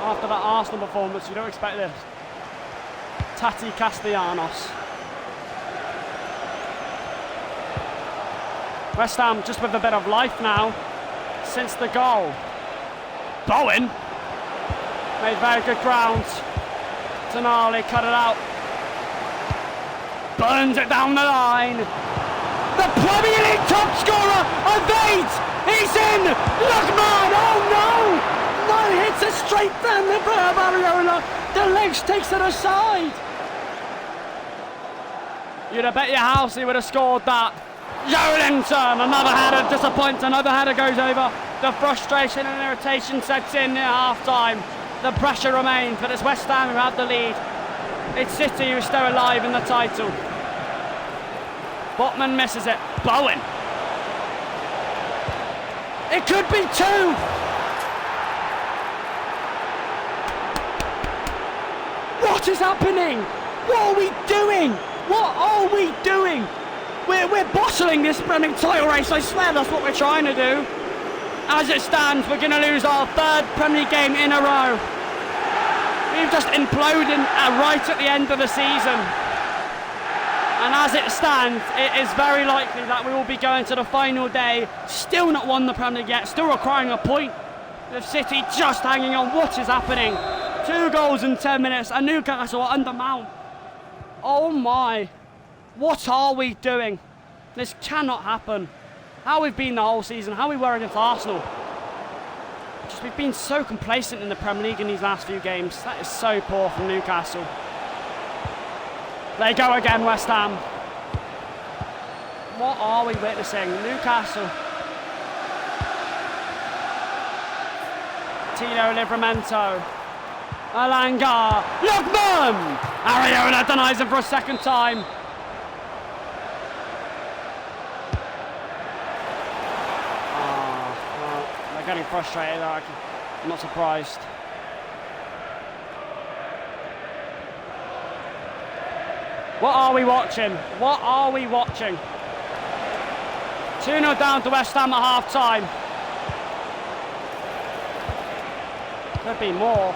After that Arsenal performance, you don't expect this. Tati Castellanos. West Ham just with a bit of life now since the goal. Bowen made very good ground. Tonali cut it out. Burns it down the line. The Premier League top scorer evades. He's in. Lookman. Oh no! No, hits it straight down the Barriola. The legs takes it aside. You'd have bet your house he would have scored that. Joelinton, another header disappoints, another header goes over. The frustration and irritation sets in near half time. The pressure remains, but it's West Ham who have the lead. It's City who are still alive in the title. Botman misses it. Bowen. It could be two. What is happening? What are we doing? What are we doing? We're bottling this Premier League title race. I swear that's what we're trying to do. As it stands, we're going to lose our third Premier League game in a row. We've just imploded right at the end of the season. And as it stands, it is very likely that we will be going to the final day, still not won the Premier League yet, still requiring a point. With City just hanging on. What is happening? 2 goals in 10 minutes and Newcastle are under Mount. Oh my. What are we doing? This cannot happen. How we've been the whole season, how we were against Arsenal. Just we've been so complacent in the Premier League in these last few games. That is so poor from Newcastle. They go again, West Ham. What are we witnessing? Newcastle. Tino Livramento. Alanga. Lookman! Ariola denies him for a second time. They're getting frustrated. I'm not surprised. What are we watching? What are we watching? 2-0 down to West Ham at half time. Could be more.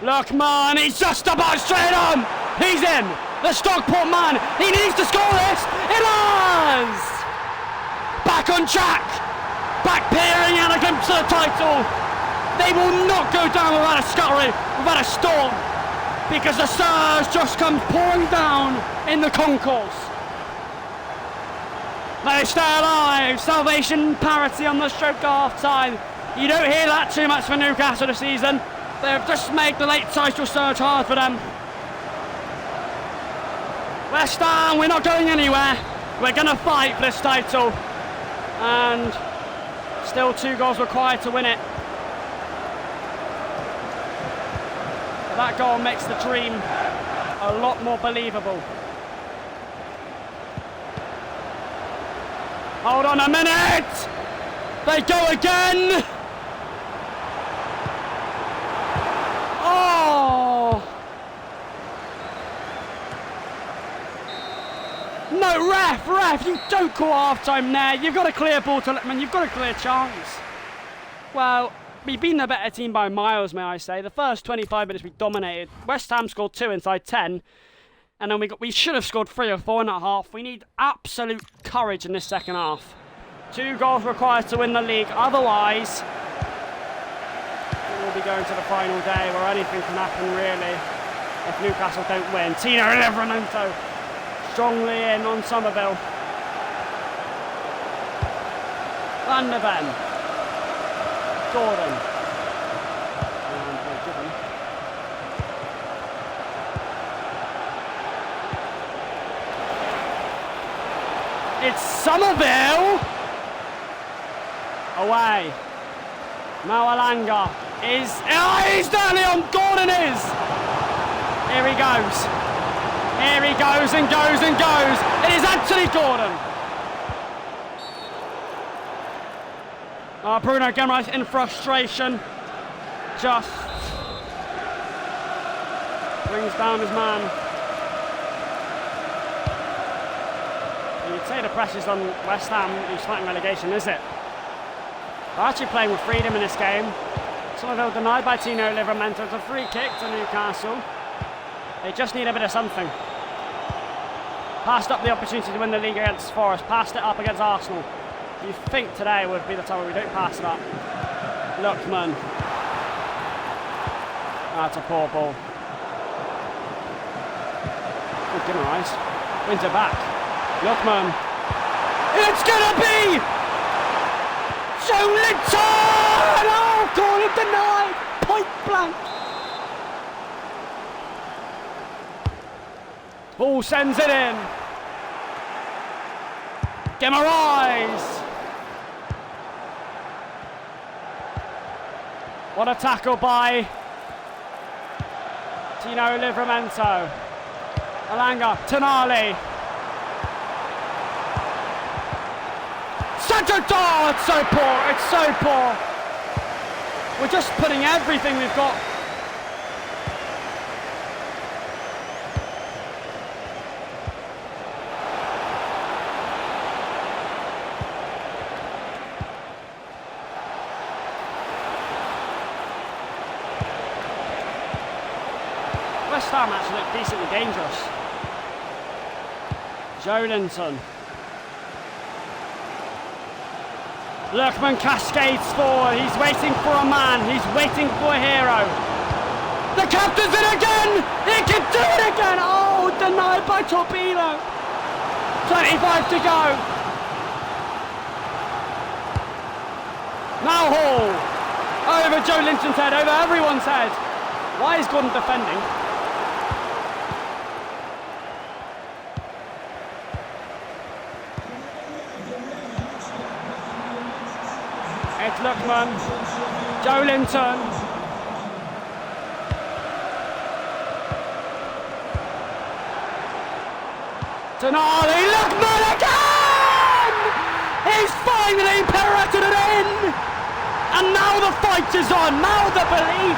Lookman, he's just about straight on. He's in. The Stockport man. He needs to score this. It has. Back on track. Back peering and a glimpse of the title. They will not go down without a scuttery, without a storm. Because the surge just comes pouring down in the concourse. They stay alive. Salvation parity on the stroke of half time. You don't hear that too much for Newcastle this season. They've just made the late title surge hard for them. West Ham, we're not going anywhere. We're going to fight for this title. And still 2 goals required to win it. But that goal makes the dream a lot more believable. Hold on a minute! They go again! Oh! Ref, you don't call half-time there. You've got a clear ball to Lookman. You've got a clear chance. Well, we've been the better team by miles, may I say. The first 25 minutes we dominated. West Ham scored 2 inside 10. And then we should have scored 3 or 4 in that half. We need absolute courage in this second half. 2 goals required to win the league. Otherwise, we'll be going to the final day where anything can happen, really, if Newcastle don't win. Tino Livramento strongly in on Somerville. Van der Ven. Gordon. And given. It's Somerville! Away. Mawalanga is... Oh, he's nearly on! Gordon is! Here he goes. Here he goes and goes and goes. It is Anthony Gordon. Bruno Guimaraes in frustration. Just brings down his man. You'd say the pressure's on West Ham, who's fighting relegation, is it? They're actually playing with freedom in this game. Somerville denied by Tino Livramento. It's a free kick to Newcastle. They just need a bit of something. Passed up the opportunity to win the league against Forest. Passed it up against Arsenal. You think today would be the time where we don't pass it up. Lookman. That's a poor ball. Good Guimaraes. Wins it back. Lookman. It's gonna be Joelinton! Oh, corner denied! Point blank! Ball sends it in. Guimaraes! What a tackle by Tino Livramento. Alanga, Tonali. Oh, it's so poor, it's so poor. We're just putting everything we've got. West Ham actually look decently dangerous. Joelinton. Lookman cascades forward, he's waiting for a man, he's waiting for a hero. The captain's in again! He can do it again! Oh, denied by Torpedo. 25 to go. Now Hall. Over Joelinton's head, over everyone's head. Why is Gordon defending? It's Lookman, Joelinton. Tonali, Lookman again! He's finally pirouetted it in! And now the fight is on, now the belief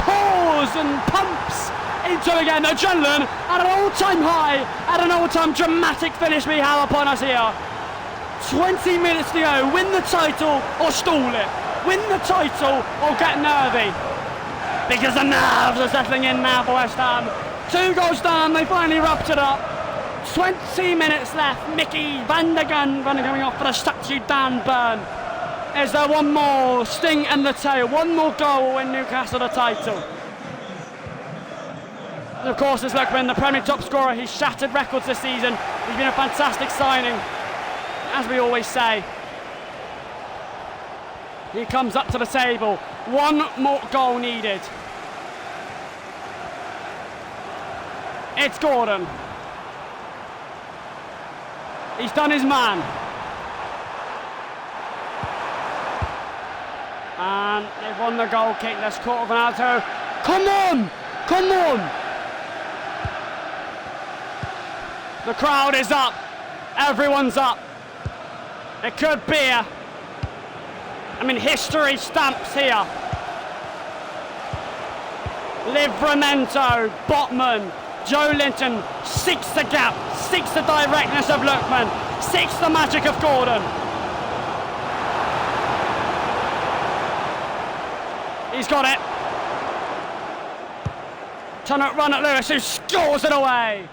pours and pumps into again. Adrenaline at an all-time high, at an all-time dramatic finish we have upon us here. 20 minutes to go, win the title or stall it. Win the title or get nervy. Because the nerves are settling in now for West Ham. 2 goals down, they finally wrapped it up. 20 minutes left, Mickey Van der Ven coming off for the statue Dan Burn. Is there one more sting in the tail? One more goal will win Newcastle the title. And of course, there's Lookman, the Premier top scorer. He's shattered records this season. He's been a fantastic signing. As we always say, he comes up to the table. One more goal needed. It's Gordon. He's done his man. And they've won the goal kick. Let's call Ronaldo. Come on! Come on! The crowd is up. Everyone's up. It could be history stamps here. Livramento, Botman, Joelinton seeks the gap, seeks the directness of Lookman, 6, the magic of Gordon. He's got it. Turn it, run at Lewis, who scores it away.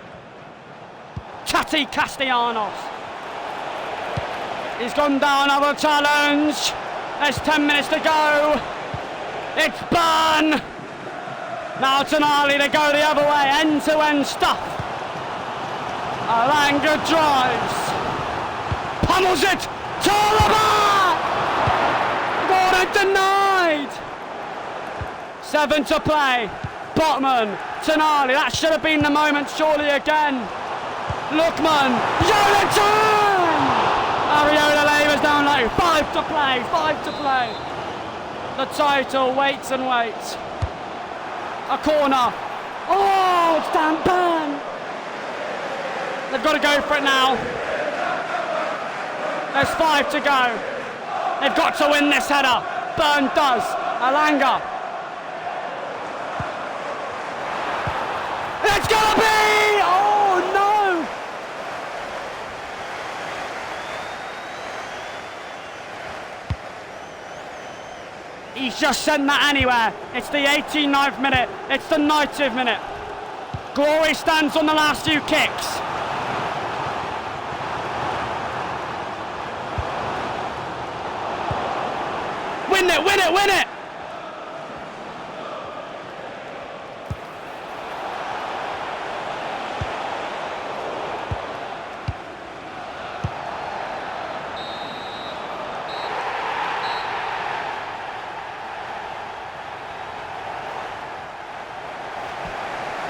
Chatty Castellanos. He's gone down, another challenge. There's 10 minutes to go. It's Burn. Now Tonali to go the other way, end-to-end stuff. Alanga drives. Pummels it. Tolaba! Gordon denied. 7 to play. Botman, Tonali, that should have been the moment, surely again. Lookman, Jonathan! Ariola labours down low, 5 to play, 5 to play. The title waits and waits. A corner. Oh, it's Dan Burn. They've got to go for it now. There's 5 to go. They've got to win this header. Burn does. Alanga. It's gonna be! Oh no! He's just sent that anywhere. It's the 89th minute. It's the 90th minute. Glory stands on the last few kicks. Win it, win it, win it!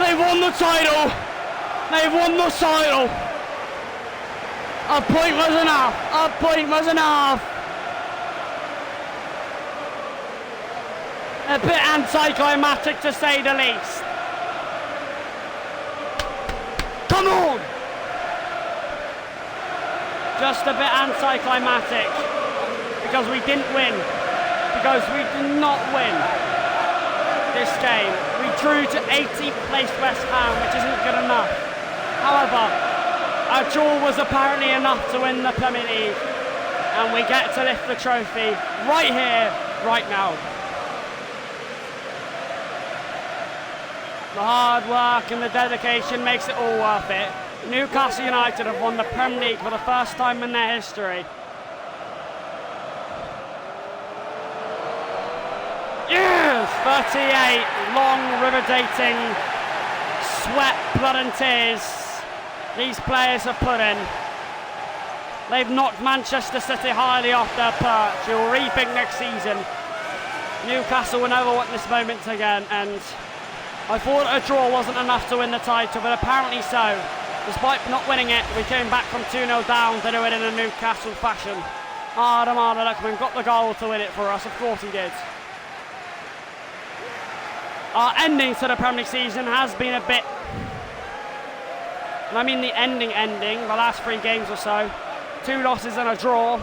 They've won the title. They've won the title. A point was enough. A point was enough. A bit anticlimactic to say the least. Come on! Just a bit anticlimactic. Because we didn't win. Because we did not win this game. We drew to 18th place West Ham, which isn't good enough. However, our draw was apparently enough to win the Premier League, and we get to lift the trophy right here, right now. The hard work and the dedication makes it all worth it. Newcastle United have won the Premier League for the first time in their history. Yes! 38 long, riveting sweat, blood and tears these players have put in. They've knocked Manchester City highly off their perch. You'll rethink next season. Newcastle will never want this moment again, and I thought a draw wasn't enough to win the title, but apparently so. Despite not winning it, we came back from 2-0 down to do it in a Newcastle fashion. Adam Lookman got the goal to win it for us, of course he did. Our ending to the Premier League season has been a bit, and I mean the ending, the last 3 games or so. 2 losses and a draw,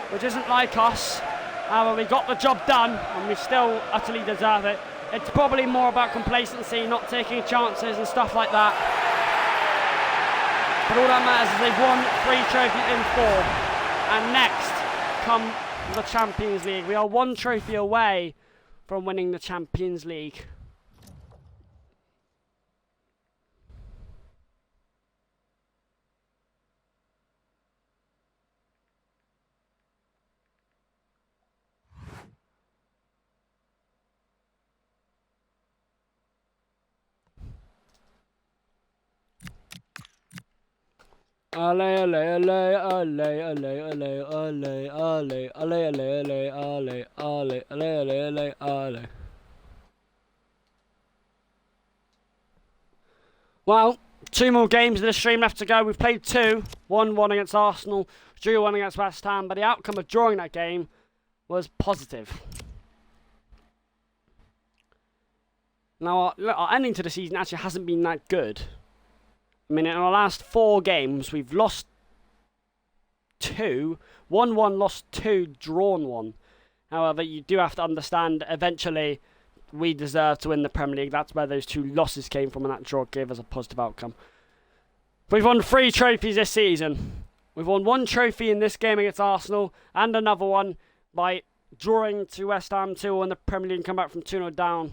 which isn't like us. However, we got the job done, and we still utterly deserve it. It's probably more about complacency, not taking chances and stuff like that. But all that matters is they've won 3 trophies in 4. And next come the Champions League. We are 1 trophy away from winning the Champions League. Ale, ale, ale, ale, ale, ale, ale, ale, ale, ale, ale, ale, ale, ale, ale. Well, 2 more games of the stream left to go. We've played 2. 1-1 against Arsenal, drew 1 against West Ham, but the outcome of drawing that game was positive. Now, our ending to the season actually hasn't been that good. I mean, in our last 4 games, we've lost 2, 1-1, lost 2, drawn 1. However, you do have to understand, eventually, we deserve to win the Premier League. That's where those 2 losses came from, and that draw gave us a positive outcome. We've won 3 trophies this season. We've won one trophy in this game against Arsenal and another one by drawing to West Ham 2 in the Premier League and come back from 2-0 down.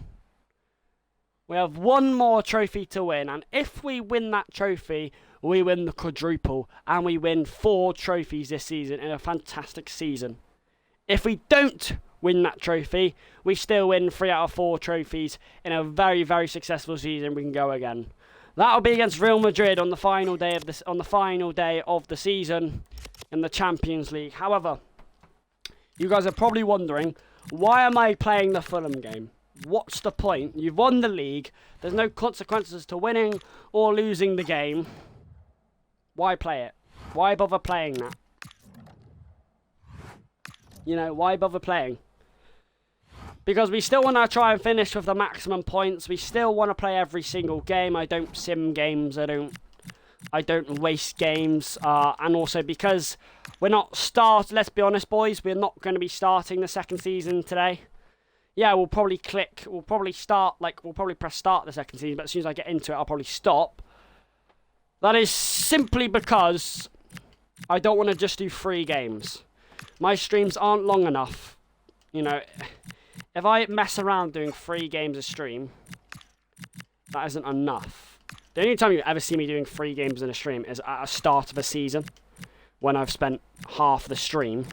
We have one more trophy to win, and if we win that trophy, we win the quadruple, and we win 4 trophies this season in a fantastic season. If we don't win that trophy, we still win 3 out of 4 trophies in a very, very successful season. We can go again. That'll be against Real Madrid on the final day of the season in the Champions League. However, you guys are probably wondering, why am I playing the Fulham game? What's the point? You've won the league. There's no consequences to winning or losing the game. Why play it? Why bother playing that? You know, why bother playing? Because we still want to try and finish with the maximum points. We still want to play every single game. I don't sim games. I don't waste games. And also because we're not let's be honest, boys, we're not going to be starting the second season today. Yeah, we'll probably press start the second season, but as soon as I get into it, I'll probably stop. That is simply because I don't want to just do 3 games. My streams aren't long enough. You know, if I mess around doing 3 games a stream, that isn't enough. The only time you ever see me doing 3 games in a stream is at the start of a season, when I've spent half the stream.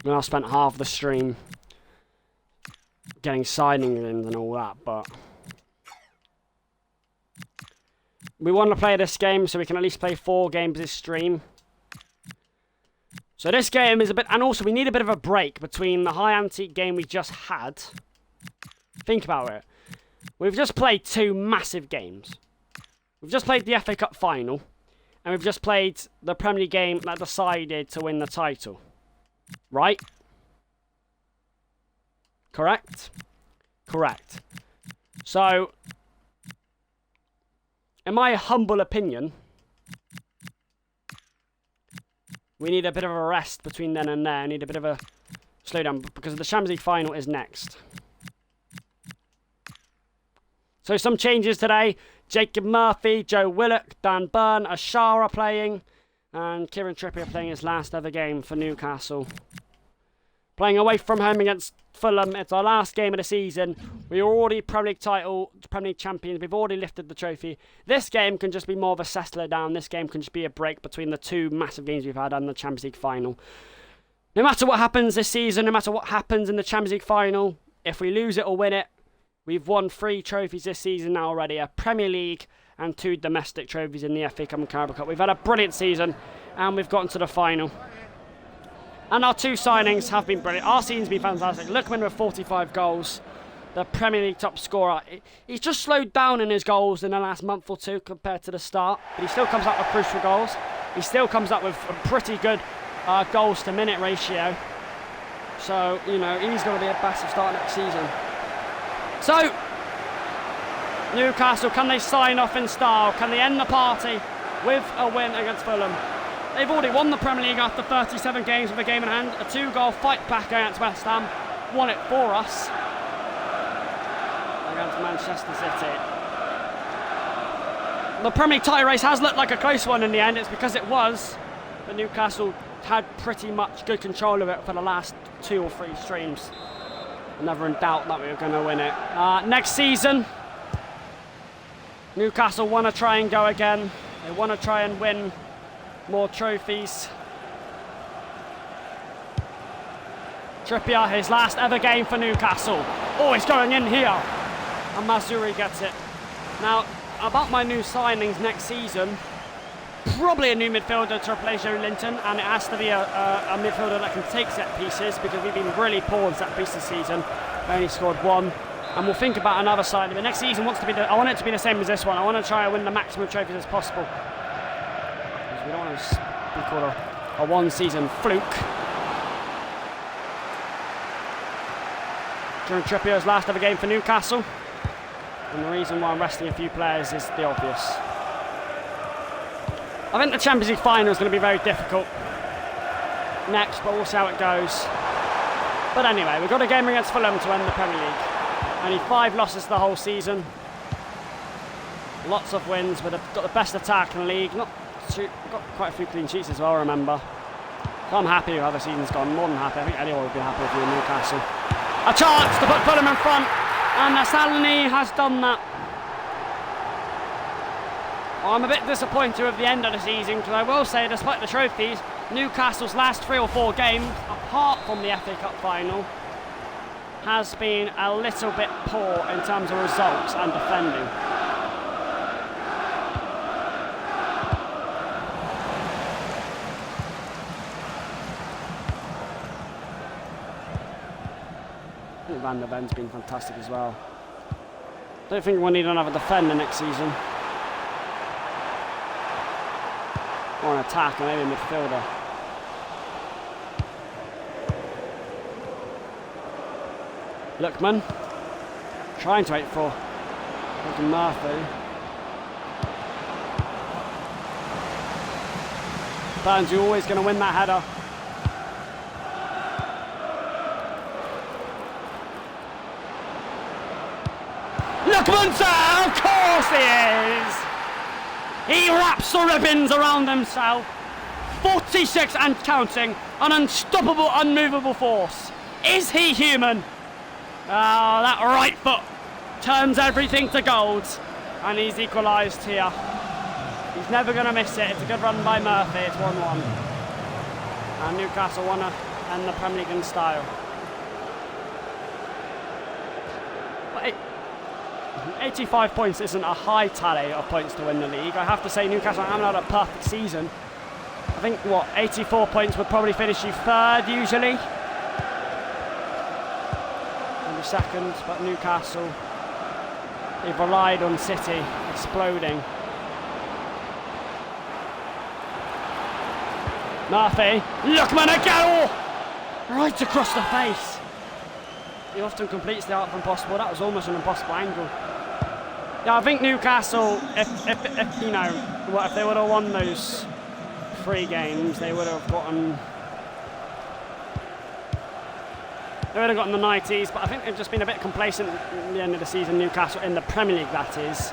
When I spent half the stream getting signings and all that, but we want to play this game so we can at least play 4 games this stream. So this game is a bit, and also we need a bit of a break between the high antique game we just had. Think about it. We've just played 2 massive games. We've just played the FA Cup final, and we've just played the Premier League game that decided to win the title. Right? Correct? Correct. So, in my humble opinion, we need a bit of a rest between then and there. I need a bit of a slowdown because the Champions League final is next. So some changes today. Jacob Murphy, Joe Willock, Dan Burn, Ashara playing, and Kieran Trippier playing his last ever game for Newcastle. Playing away from home against Fulham. It's our last game of the season. We are already Premier League champions. We've already lifted the trophy. This game can just be more of a settler down. This game can just be a break between the 2 massive games we've had and the Champions League final. No matter what happens this season, no matter what happens in the Champions League final, if we lose it or win it, we've won 3 trophies this season now already. A Premier League and 2 domestic trophies in the FA Cup and Carabao Cup. We've had a brilliant season and we've gotten to the final. And our 2 signings have been brilliant. Our season's been fantastic. Lookman with 45 goals, the Premier League top scorer. He's just slowed down in his goals in the last month or 2 compared to the start, but he still comes up with crucial goals. He still comes up with a pretty good goals to minute ratio. So, you know, he's going to be a massive start next season. So, Newcastle, can they sign off in style? Can they end the party with a win against Fulham? They've already won the Premier League after 37 games with a game in hand. A 2-goal fight back against West Ham. Won it for us against Manchester City. The Premier League title race has looked like a close one in the end. It's because it was. But Newcastle had pretty much good control of it for the last 2 or 3 streams. Never in doubt that we were going to win it. Next season, Newcastle want to try and go again. They want to try and win more trophies. Trippier, his last ever game for Newcastle. Oh, he's going in here. And Mazuri gets it. Now, about my new signings next season, probably a new midfielder to replace Joe Linton, and it has to be a midfielder that can take set pieces because we've been really poor in set pieces this season. We only scored 1. And we'll think about another signing. The next season I want it to be the same as this one. I want to try and win the maximum trophies as possible. We don't want to be called a one-season fluke. During Trippier's last ever game for Newcastle. And the reason why I'm resting a few players is the obvious. I think the Champions League final is going to be very difficult next, but we'll see how it goes. But anyway, we've got a game against Fulham to end the Premier League. Only 5 losses the whole season. Lots of wins. Got the best attack in the league. Got quite a few clean sheets as well, remember. So I'm happy with how the season's gone. More than happy. I think anyone would be happy if you were Newcastle. A chance to put Fulham in front. And Salini has done that. Well, I'm a bit disappointed with the end of the season, because I will say, despite the trophies, Newcastle's last 3 or 4 games, apart from the FA Cup final, has been a little bit poor in terms of results and defending. I think Van der Ven's been fantastic as well. Don't think we'll need another defender next season. Or an attack, or maybe a midfielder. Lookman. Trying to wait for Murphy. Burns, you're always going to win that header. Lookman, of course he is! He wraps the ribbons around himself. 46 and counting, an unstoppable, unmovable force. Is he human? Oh, that right foot turns everything to gold, and he's equalised here. He's never going to miss it. It's a good run by Murphy. It's 1-1. And Newcastle want to end the Premier League in style. But 85 points isn't a high tally of points to win the league. I have to say Newcastle haven't had a perfect season. I think, 84 points would probably finish you 3rd usually. Maybe 2nd, but Newcastle, they've relied on City exploding. Murphy, Lookman again! Right across the face. He often completes the art of impossible. That was almost an impossible angle. Yeah, I think Newcastle, if you know, if they would have won those 3 games, they would have gotten the 90s. But I think they've just been a bit complacent at the end of the season. Newcastle in the Premier League, that is.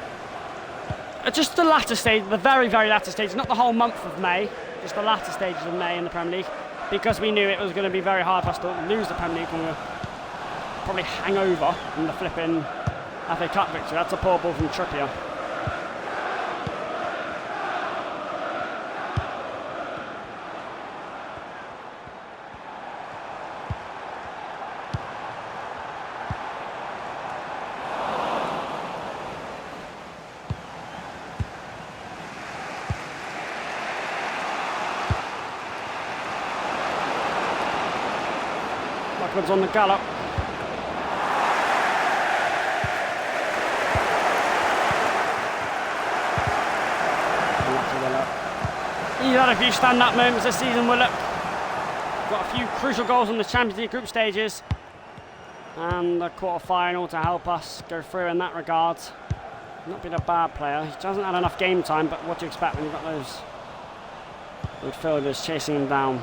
Just the latter stage, the very, very latter stage, not the whole month of May, just the latter stages of May in the Premier League, because we knew it was going to be very hard for us to lose the Premier League when we were probably hangover in the flipping FA Cup victory. That's a poor ball from Trippier. Lookman's on the gallop. He's had a few stand-up moments this season, Willock. Got a few crucial goals in the Champions League group stages and the quarter-final to help us go through in that regard. Not been a bad player. He hasn't had enough game time, but what do you expect when you've got those midfielders chasing him down?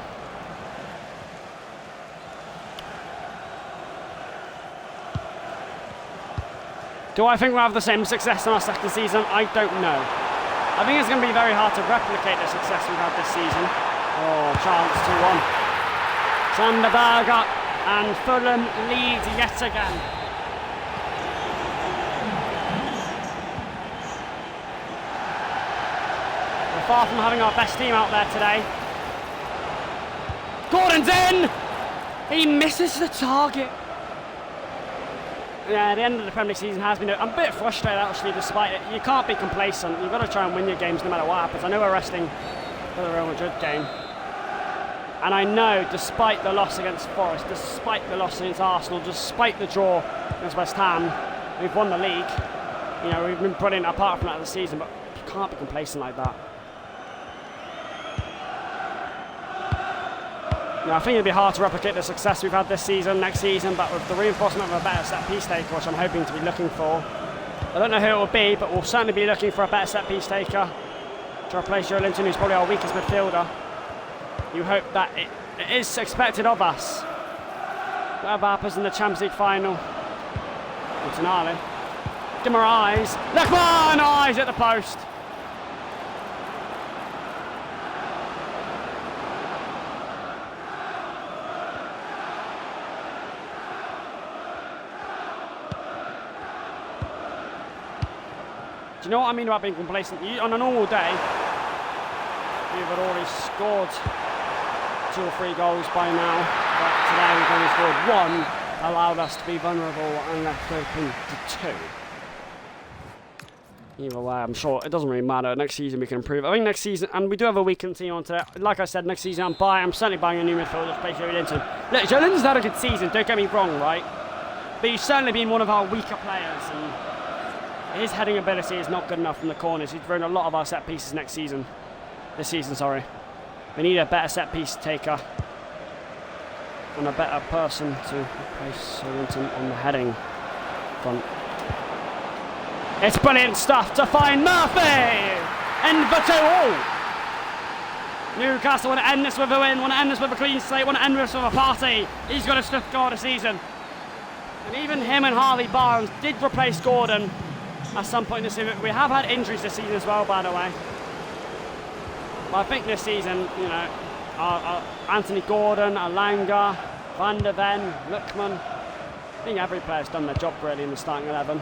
Do I think we'll have the same success in our 2nd season? I don't know. I think it's going to be very hard to replicate the success we've had this season. Oh, chance 2-1. Sander Berge and Fulham lead yet again. We're far from having our best team out there today. Gordon's in! He misses the target. Yeah, the end of the Premier League season has been... I'm a bit frustrated actually, despite it. You can't be complacent. You've got to try and win your games no matter what happens. I know we're resting for the Real Madrid game. And I know, despite the loss against Forest, despite the loss against Arsenal, despite the draw against West Ham, we've won the league. You know, we've been brilliant apart from that this season, but you can't be complacent like that. Yeah, I think it'll be hard to replicate the success we've had this season, next season, but with the reinforcement of a better set-piece taker, which I'm hoping to be looking for. I don't know who it will be, but we'll certainly be looking for a better set-piece taker to replace Joe Linton, who's probably our weakest midfielder. You hope that it is expected of us. Whatever happens in the Champions League final, It's an Ireland. Give him her eyes. Lookman! Eyes at the post. Do you know what I mean about being complacent? On a normal day, you've already scored 2 or 3 goals by now, but today we've only scored 1, allowed us to be vulnerable and left open to 2. Either way, I'm sure it doesn't really matter. Next season we can improve. I think next season, and we do have a weekend team on today. Like I said, next season I'm certainly buying a new midfielder to play Joe Linton. Look, Joe Linton's had a good season, don't get me wrong, right? But he's certainly been one of our weaker players, and his heading ability is not good enough from the corners. He's thrown a lot of our set pieces this season, sorry. We need a better set piece taker and a better person to replace Linton on the heading front. It's brilliant stuff to find Murphy! End for 2 all! Newcastle want to end this with a win, want to end this with a clean slate, want to end this with a party. He's got a 5th goal of the season. And even him and Harley Barnes did replace Gordon at some point this season. We have had injuries this season as well, by the way. But I think this season, you know, Anthony Gordon, Alanga, Van der Ven, Lookman, I think every player's done their job really in the starting 11.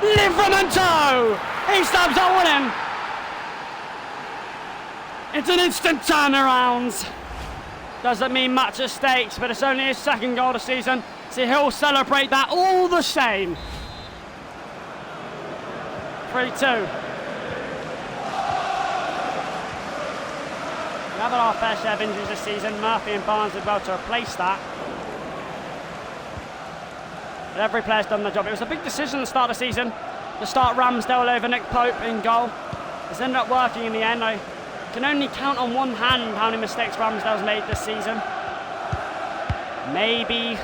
Livramento! He stabs our winning! It's an instant turnaround. Doesn't mean much at stakes, but it's only his 2nd goal of the season, so he'll celebrate that all the same. 3-2. We have had our fair share of injuries this season. Murphy and Barnes did well to replace that. But every player's done their job. It was a big decision at the start of the season to start Ramsdale over Nick Pope in goal. It's ended up working in the end. I can only count on one hand how many mistakes Ramsdale's made this season. Maybe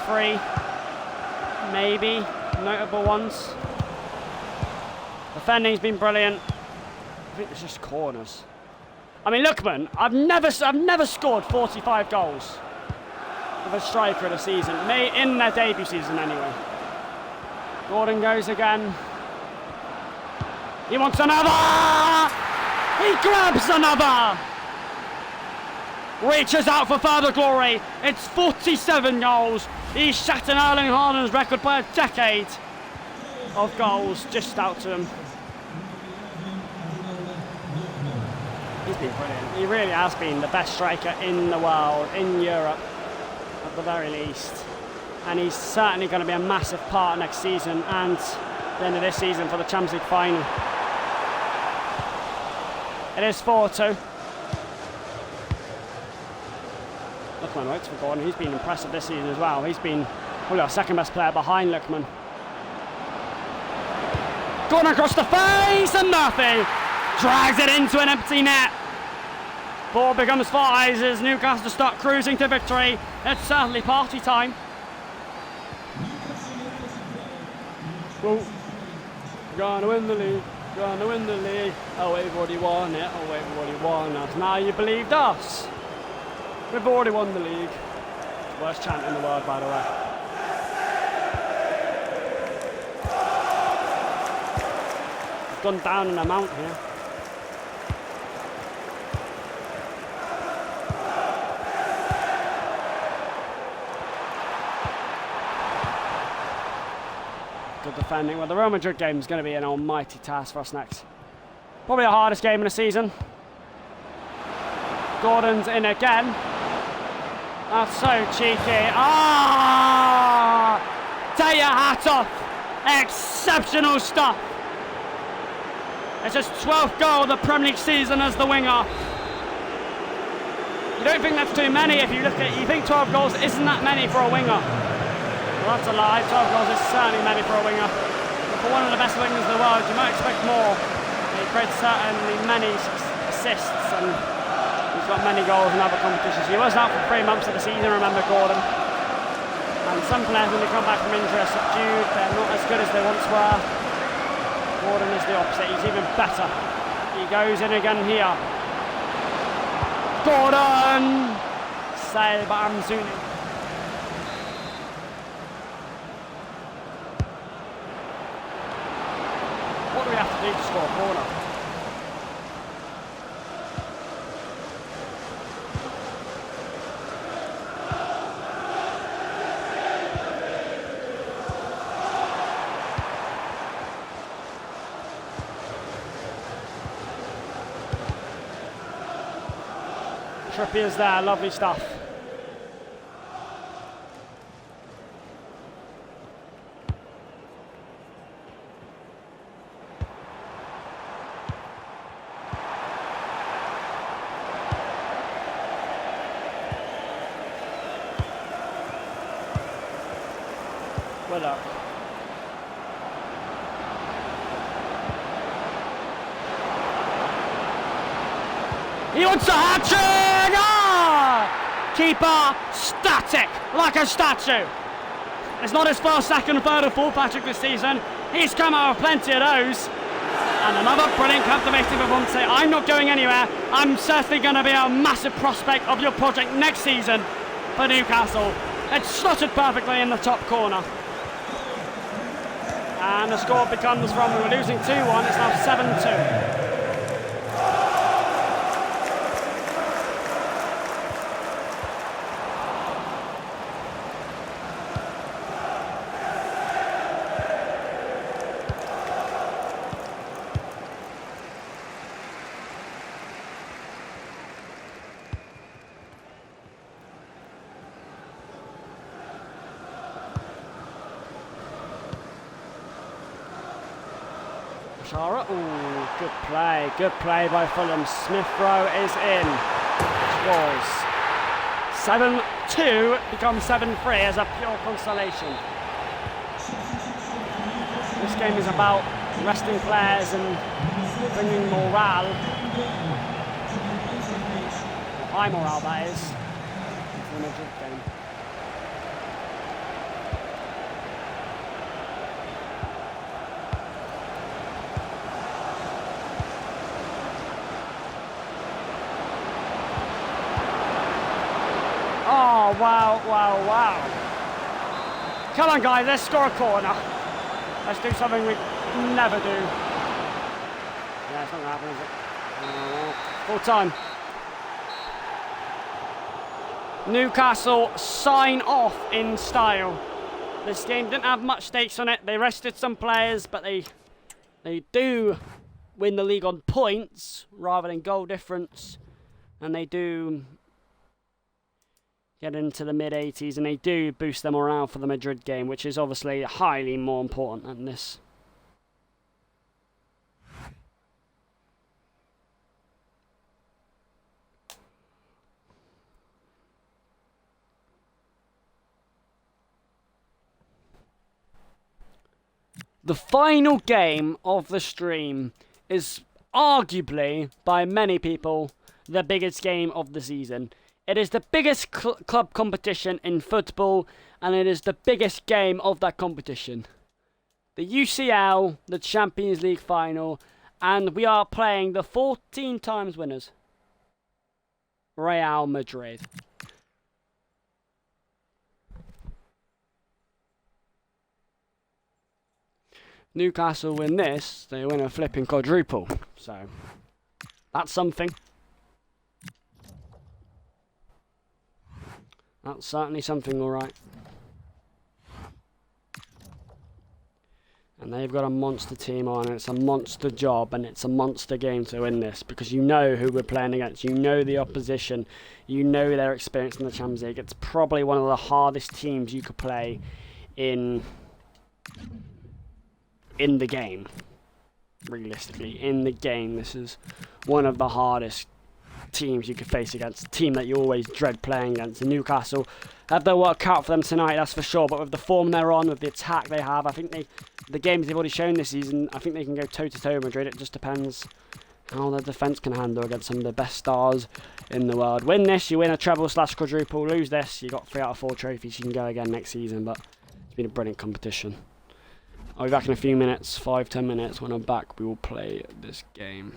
3. Maybe notable ones. Defending's been brilliant. I think it's just corners. I mean, Lookman, I've never scored 45 goals with a striker of the season, in their debut season anyway. Gordon goes again. He wants another! He grabs another! Reaches out for further glory. It's 47 goals. He's shattered Erling Haaland's record by a decade of goals just out to him. He's been brilliant. He really has been the best striker in the world, in Europe, at the very least. And he's certainly going to be a massive part next season and the end of this season for the Champions League final. It is 4-2. Lookman waits for Gordon. He's been impressive this season as well. He's been probably our 2nd best player behind Lookman. Gordon across the face, and Murphy drags it into an empty net. 4 becomes 5 as Newcastle start cruising to victory. It's certainly party time. Well, gonna win the league. Gonna win the league. Oh, we've already won it. Oh, we've already won us. Now you believed us. We've already won the league. Worst chant in the world, by the way. We've gone down an amount here. Good defending. Well, the Real Madrid game is going to be an almighty task for us next. Probably the hardest game in the season. Gordon's in again. That's so cheeky. Ah! Take your hat off. Exceptional stuff. It's his 12th goal of the Premier League season as the winger. You don't think that's too many if you look at it. You think 12 goals isn't that many for a winger. Well, that's a lie. 12 goals is certainly many for a winger. But for one of the best wingers in the world, you might expect more. He creates certainly many assists and he's got many goals in other competitions. He was out for 3 months of the season, remember, Gordon. And some players, when they come back from injury, are subdued. They're not as good as they once were. Gordon is the opposite. He's even better. He goes in again here. Gordon! Saved by Amzuni. What do we have to do to score a corner? Trippier's there, lovely stuff. Willock. He wants a hat-trick! Ah! Keeper static, like a statue. It's not his first, second, third or fourth hat-trick this season. He's come out with plenty of those. And another brilliant captivating performance. I'm not going anywhere. I'm certainly going to be a massive prospect of your project next season for Newcastle. It's slotted perfectly in the top corner. And the score becomes from, we were losing 2-1, it's now 7-2. Shara, ooh, good play by Fulham. Smith Rowe is in. Scores. 7-2 becomes 7-3 as a pure consolation. This game is about resting players and bringing morale, high morale that is, into the Madrid game. Oh, wow. Come on, guys, let's score a corner. Let's do something we never do. Yeah, it's not going to happen, is it? Full time. Newcastle sign off in style. This game didn't have much stakes on it. They rested some players, but they do win the league on points rather than goal difference. And they do get into the mid-80s, and they do boost their morale for the Madrid game, which is obviously highly more important than this. The final game of the stream is arguably, by many people, the biggest game of the season. It is the biggest club competition in football, and it is the biggest game of that competition. The UCL, the Champions League final, and we are playing the 14 times winners, Real Madrid. Newcastle win this, they win a flipping quadruple. So, that's something. That's certainly something, alright. And they've got a monster team on, and it's a monster job, and it's a monster game to win this, because you know who we're playing against, you know the opposition, you know their experience in the Champions League. It's probably one of the hardest teams you could play in the game. Realistically, in the game, this is one of the hardest teams you could face against, a team that you always dread playing against. And Newcastle have their work cut for them tonight, that's for sure, but with the form they're on, with the attack they have, I think the games they've already shown this season, I think they can go toe-to-toe with Madrid. It just depends how their defence can handle against some of the best stars in the world. Win this, you win a treble/quadruple. Lose this, you got 3 out of 4 trophies, you can go again next season, but it's been a brilliant competition. I'll be back in a few minutes, 5-10 minutes. When I'm back, we will play this game.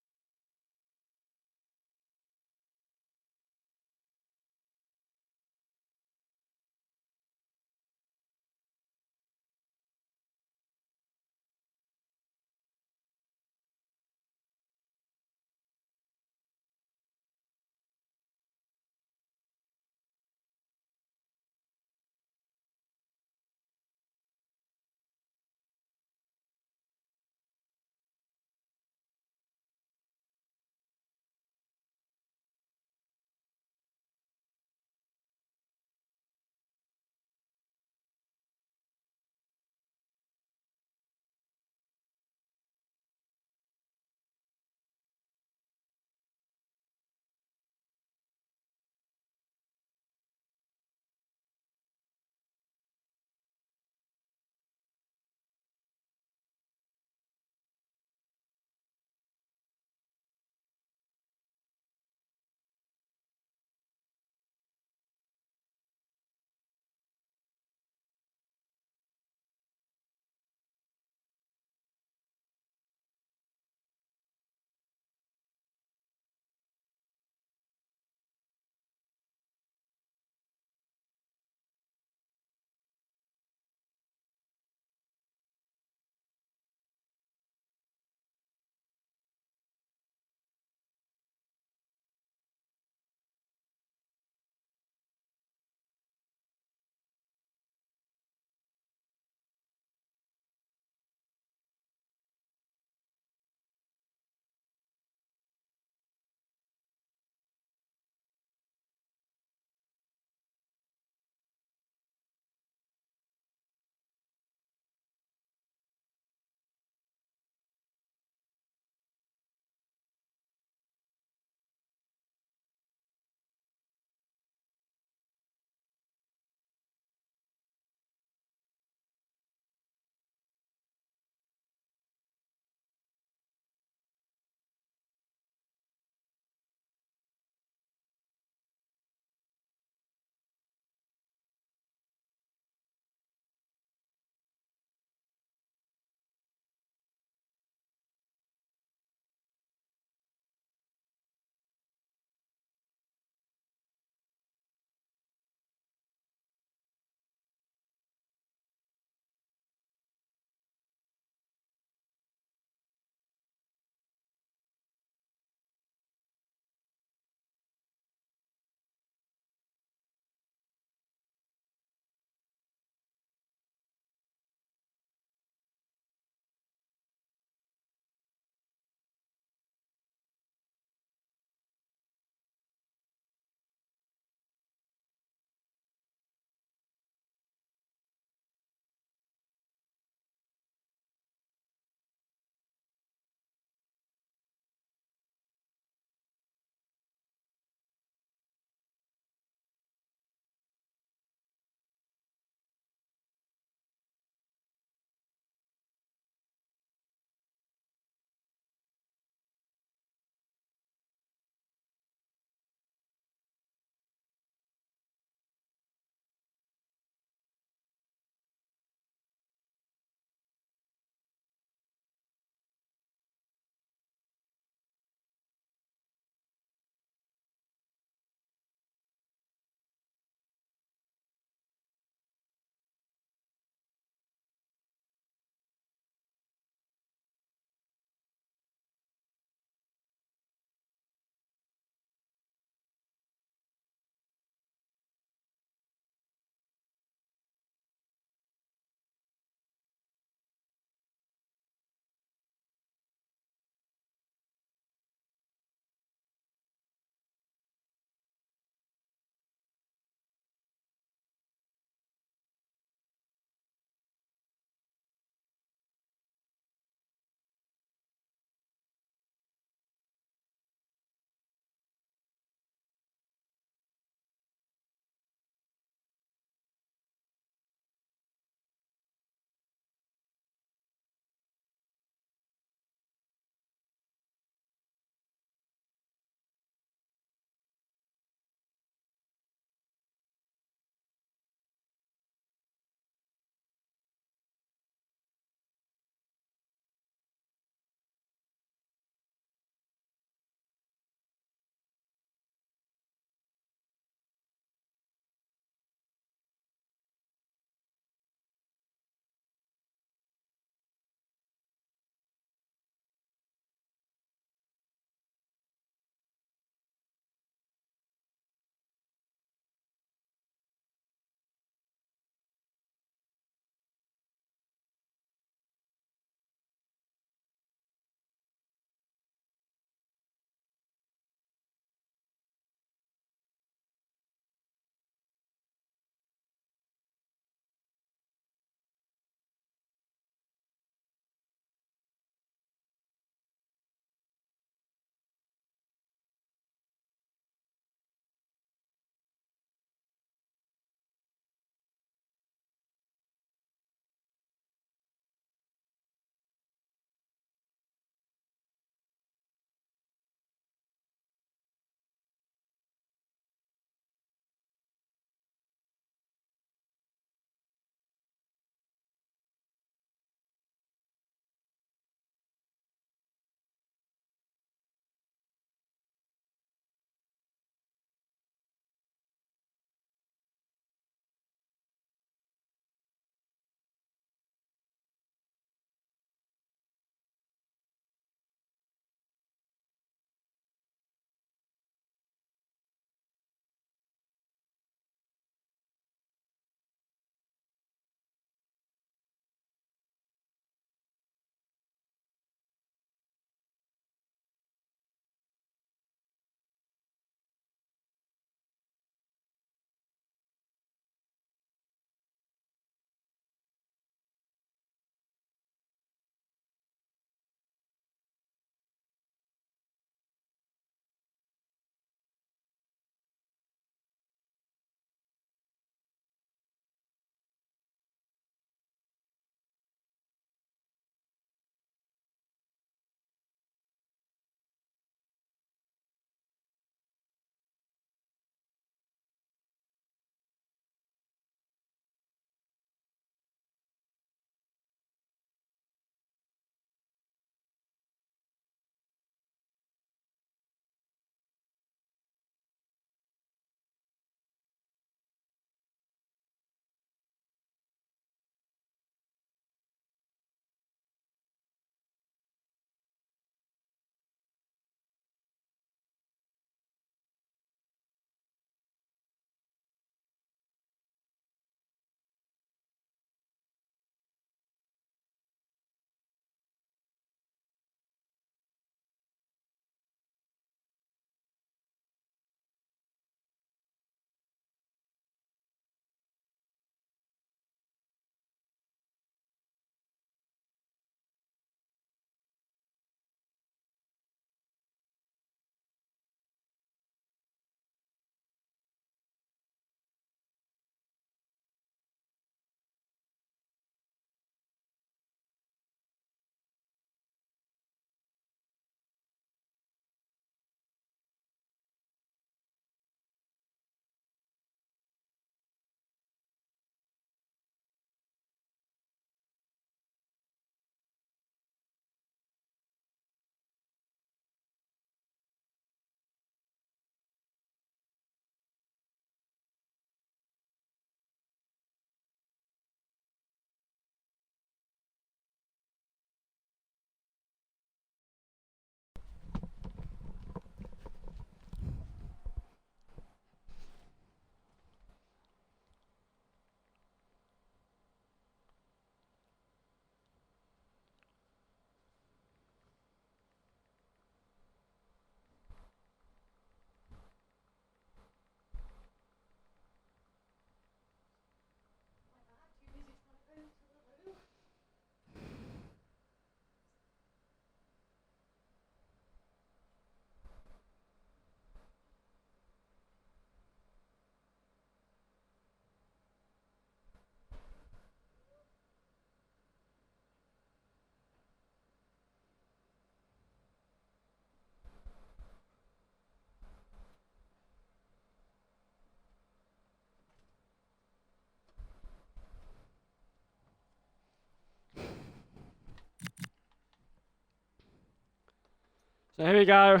So here we go.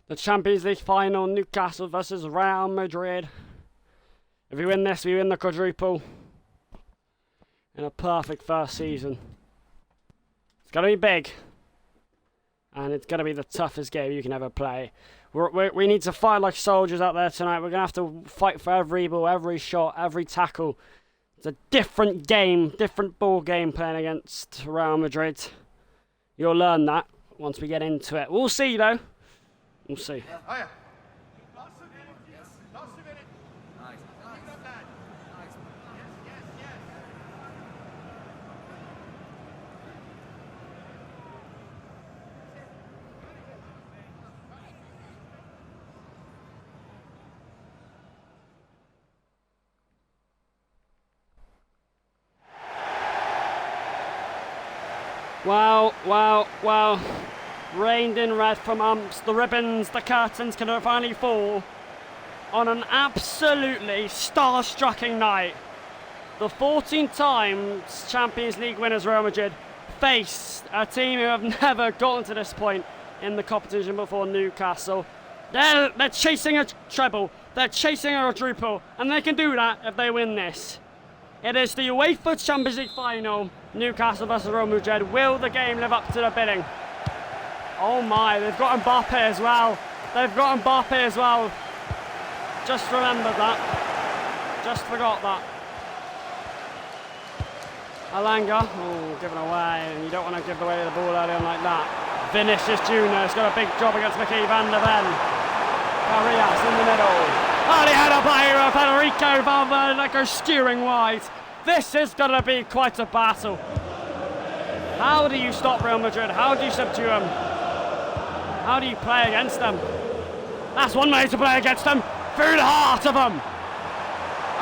The Champions League final, Newcastle versus Real Madrid. If we win this, we win the quadruple. In a perfect first season. It's going to be big. And it's going to be the toughest game you can ever play. We need to fight like soldiers out there tonight. We're going to have to fight for every ball, every shot, every tackle. It's a different game, different ball game playing against Real Madrid. You'll learn that once we get into it. We'll see though. We'll see. Wow, wow, wow. Rained in red from umps. The ribbons, the curtains can finally fall on an absolutely star-striking night. The 14 times Champions League winners Real Madrid face a team who have never gotten to this point in the competition before, Newcastle. They're chasing a treble, they're chasing a quadruple, and they can do that if they win this. It is the UEFA Champions League final, Newcastle versus Real Madrid. Will the game live up to the bidding? Oh my, they've got Mbappe as well. They've got Mbappe as well. Just remembered that. Just forgot that. Alanga, oh, given away, and you don't want to give away the ball early on like that. Vinicius Jr. has got a big job against Mickey van der Ven. Arias in the middle. Early header by Federico Valverde that goes skewing wide. This is going to be quite a battle. How do you stop Real Madrid? How do you subdue them? How do you play against them? That's one way to play against them. Through the heart of them.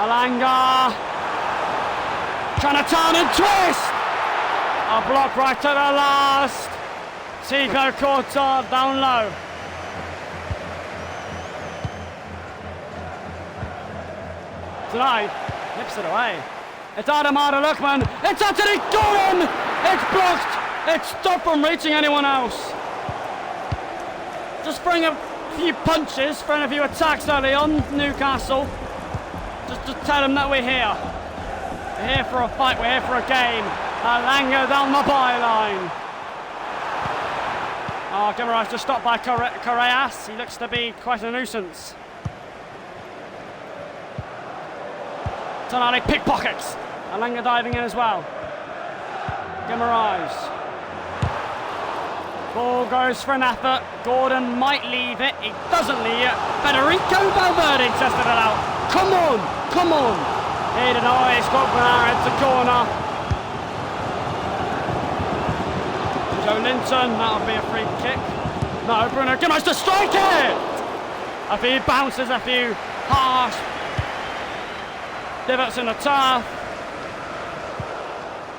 Alanga. Trying to turn and twist. A block right to the last. Thibaut Courtois down low. Tonight, nips it away. It's Adamada Lukman. It's Anthony Gordon. It's blocked. It's stopped from reaching anyone else. Just throwing a few punches, throwing a few attacks early on, Newcastle. Just to tell them that we're here. We're here for a fight. We're here for a game. Alanga down the byline. Oh, Guimaraes just stopped by Correas. He looks to be quite a nuisance. Tonali pickpockets. Alanga diving in as well. Guimaraes. Ball goes for an effort. Gordon might leave it. He doesn't leave it. Federico Valverde tested it out. Come on, come on. He denies. Got Bernard to corner. Joe Linton, that'll be a free kick. No, Bruno Guimaraes to strike it. A few bounces, a few harsh divots in the turf.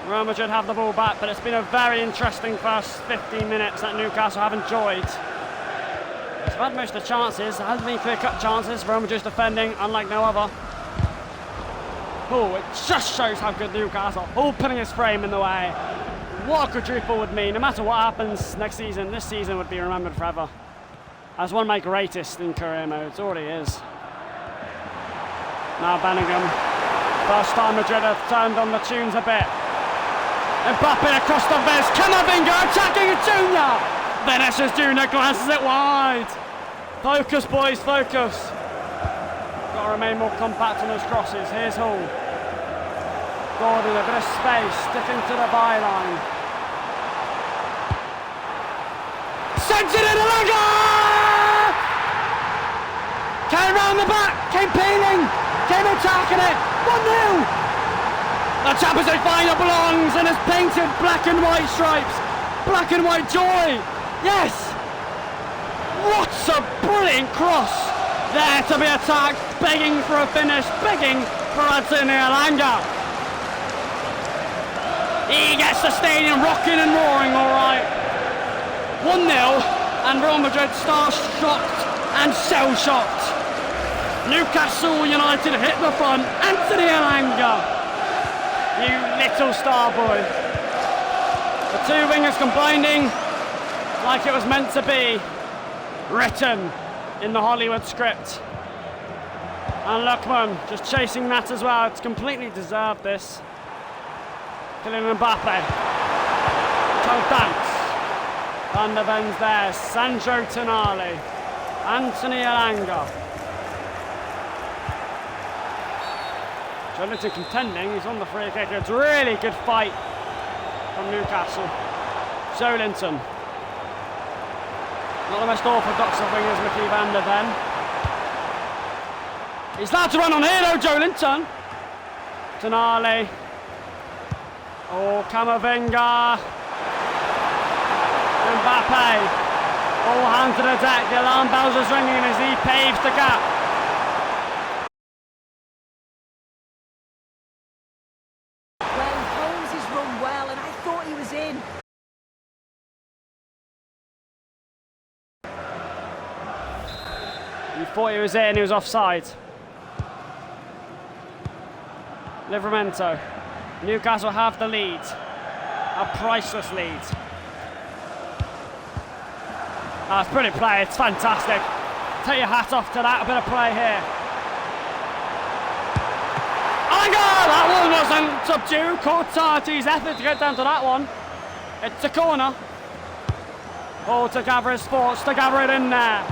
Real Madrid have the ball back, but it's been a very interesting first 15 minutes that Newcastle have enjoyed. It's had most of the chances, there hasn't been clear-cut chances. Real Madrid's defending unlike no other. Oh, it just shows how good Newcastle are, all putting his frame in the way. What a quadruple would mean. No matter what happens next season, this season would be remembered forever as one of my greatest in career mode. It already is. Now Bellingham. First time Madrid have turned on the tunes a bit. Mbappe across the vest. Camavinga attacking a Junior. Vinicius Junior glances it wide. Focus, boys, focus. Got to remain more compact on those crosses. Here's Hall. Gordon, a bit of space, sticking to the byline. Sends it in Alanga! Came round the back, came peeling, came attacking it. 1-0! The Champions League final belongs in his painted black and white stripes. Black and white joy. Yes! What a brilliant cross. There to be attacked, begging for a finish, begging for Anthony Alanga. He gets the stadium rocking and roaring, all right. 1-0, and Real Madrid star-shocked and shell-shocked. Newcastle United hit the front. Anthony Alanga. You little star boy. The two wingers combining. like it was meant to be, written in the Hollywood script. And Lookman just chasing that as well. It's completely deserved this. Kylian Mbappe. Dance. Van der Ven's there. Sandro Tonali. Anthony Elanga. Jolinton contending. He's on the free kick. It's a really good fight from Newcastle. Jolinton. Not the most orthodox of wingers, Mickey Van der Ven. He's allowed to run on here though, Jolinton. Tonali. Oh, Camavinga. Mbappe. All hands to the deck. The alarm bells are ringing as he paves the gap. Well, Holmes has run well and I thought he was in. You thought he was in, he was offside. Livramento. Newcastle have the lead. A priceless lead. Oh, it's brilliant play, it's fantastic. Take your hat off to that, a bit of play here. Elanga! That one wasn't subdued. Courtois' effort to get down to that one. It's a corner. Oh, to gather Sports, to gather it in there.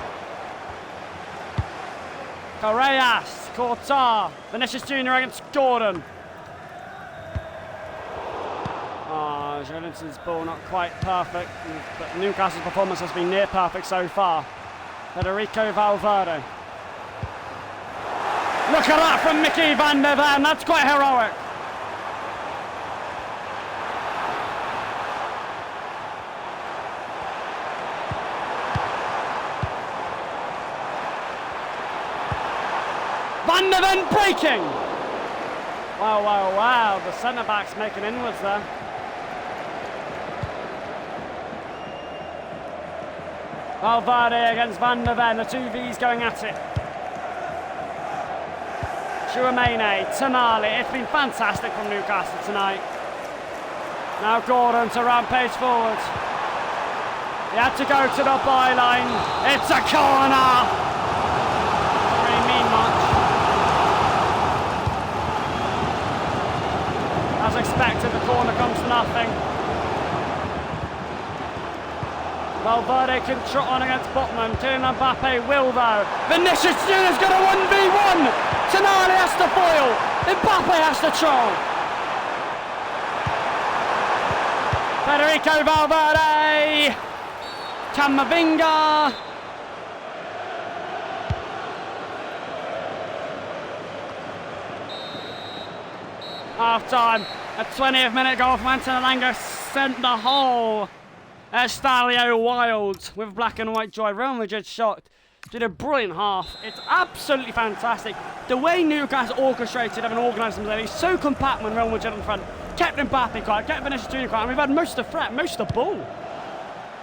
Correas, Courtois, Vinicius Jr. against Gordon. Oh, Jolinton's ball not quite perfect, but Newcastle's performance has been near perfect so far. Federico Valverde. Look at that from Mickey Van der Ven, that's quite heroic. Van der Ven breaking! Wow, wow, wow, the centre-back's making inwards there. Valverde against Van der Ven, the two V's going at it. Tchouaméni, Tonali, it's been fantastic from Newcastle tonight. Now Gordon to rampage forward. He had to go to the byline. It's a corner! Doesn't really mean much. As expected, the corner comes to nothing. Valverde can trot on against Botman. Kylian Mbappe will though. Vinicius Jr.'s got a 1v1. Tonali has to foil. Mbappe has to troll. Federico Valverde. Camavinga. Half time. A 20th minute goal from Anthony Elanga sent the whole Estadio wild with black and white joy. Real Madrid shocked. Did a brilliant half. It's absolutely fantastic. The way Newcastle orchestrated and organised themselves, he's so compact when Real Madrid in front. Kept Mbappe quiet, kept Vinicius Jr. quiet, and we've had most of the threat, most of the ball.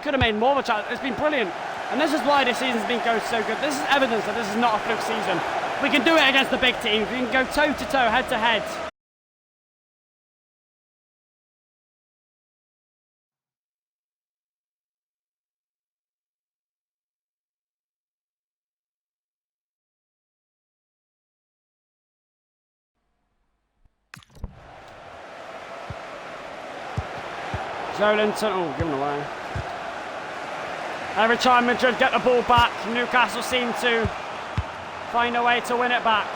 Could have made more of a chance. It's been brilliant. And this is why this season's been going so good. This is evidence that this is not a fluke season. We can do it against the big teams. We can go toe to toe, head to head. Jolinton, oh, given away. Every time Madrid get the ball back, Newcastle seem to find a way to win it back.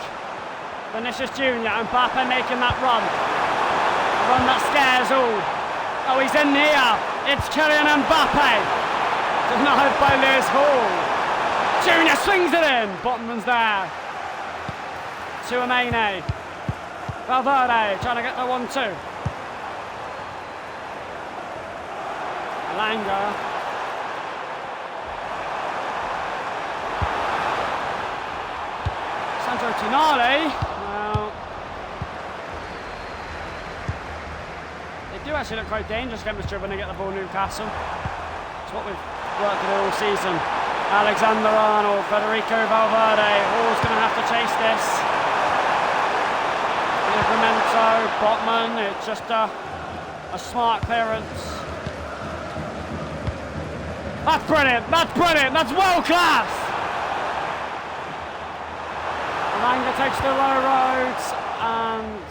Vinicius Jr. and Mbappe making that run. A run that scares all. Oh, he's in here. It's Kylian Mbappe. Denied by Lewis Hall. Jr. swings it in. Botman's there. Tchouaméni. Valverde trying to get the 1-2. Elanga. Sandro Tonali. Well, they do actually look quite dangerous against Madrid when they get the ball Newcastle. It's what we've worked with all season. Alexander Arnold, Federico Valverde, all's going to have to chase this. Livramento, Botman, it's just a smart clearance. That's brilliant. That's brilliant. That's world class. Langer takes the low roads and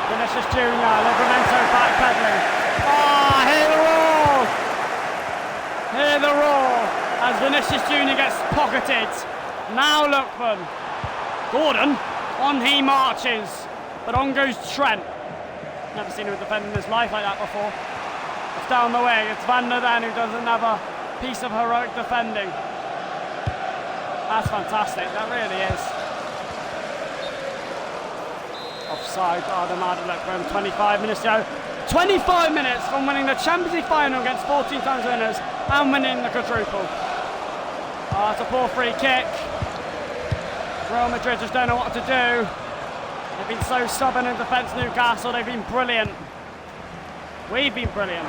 Vinicius Jr. Livramento backpedaling. Ah, hear the roar! Hear the roar as Vinicius Jr. gets pocketed. Now Lookman. Gordon, on he marches, but on goes Trent. Never seen him defend in his life like that before. It's down the way, it's Van der Ven who does another piece of heroic defending. That's fantastic, that really is. Offside, Adamada Lookman, 25 minutes ago. 25 minutes from winning the Champions League final against 14 times winners and winning the quadruple. Oh, it's a poor free kick. Real Madrid just don't know what to do. They've been so stubborn in defence, Newcastle. They've been brilliant. We've been brilliant.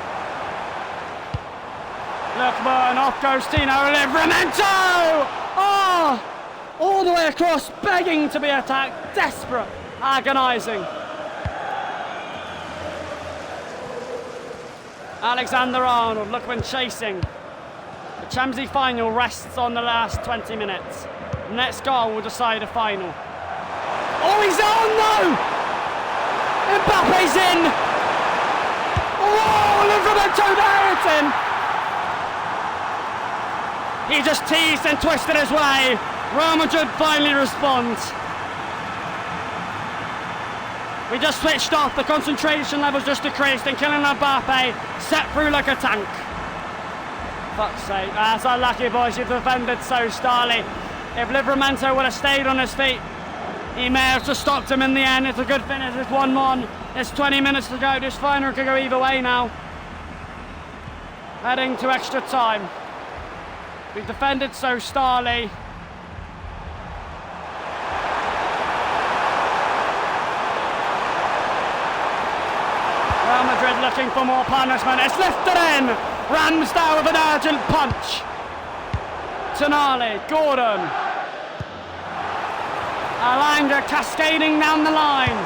Lookman, off goes Tino Livramento! Oh! All the way across, begging to be attacked. Desperate, agonising. Alexander Arnold, Lookman chasing. The Champions League final rests on the last 20 minutes. Next goal will decide a final. Oh, he's on, no! Mbappe's in! Oh, Livramento there, it's in! He just teased and twisted his way. Real Madrid finally responds. We just switched off, the concentration levels just decreased, and Kylian Mbappe set through like a tank. Fuck's sake, that's unlucky, boys. You've defended so starly. If Livramento would have stayed on his feet, he may have just stopped him in the end. It's a good finish, it's 1-1. There's 20 minutes to go. This final could go either way now. Heading to extra time. We've defended so starly. Real Madrid looking for more punishment. It's lifted in. Ramsdale with an urgent punch. Tonali, Gordon. Alanga cascading down the line.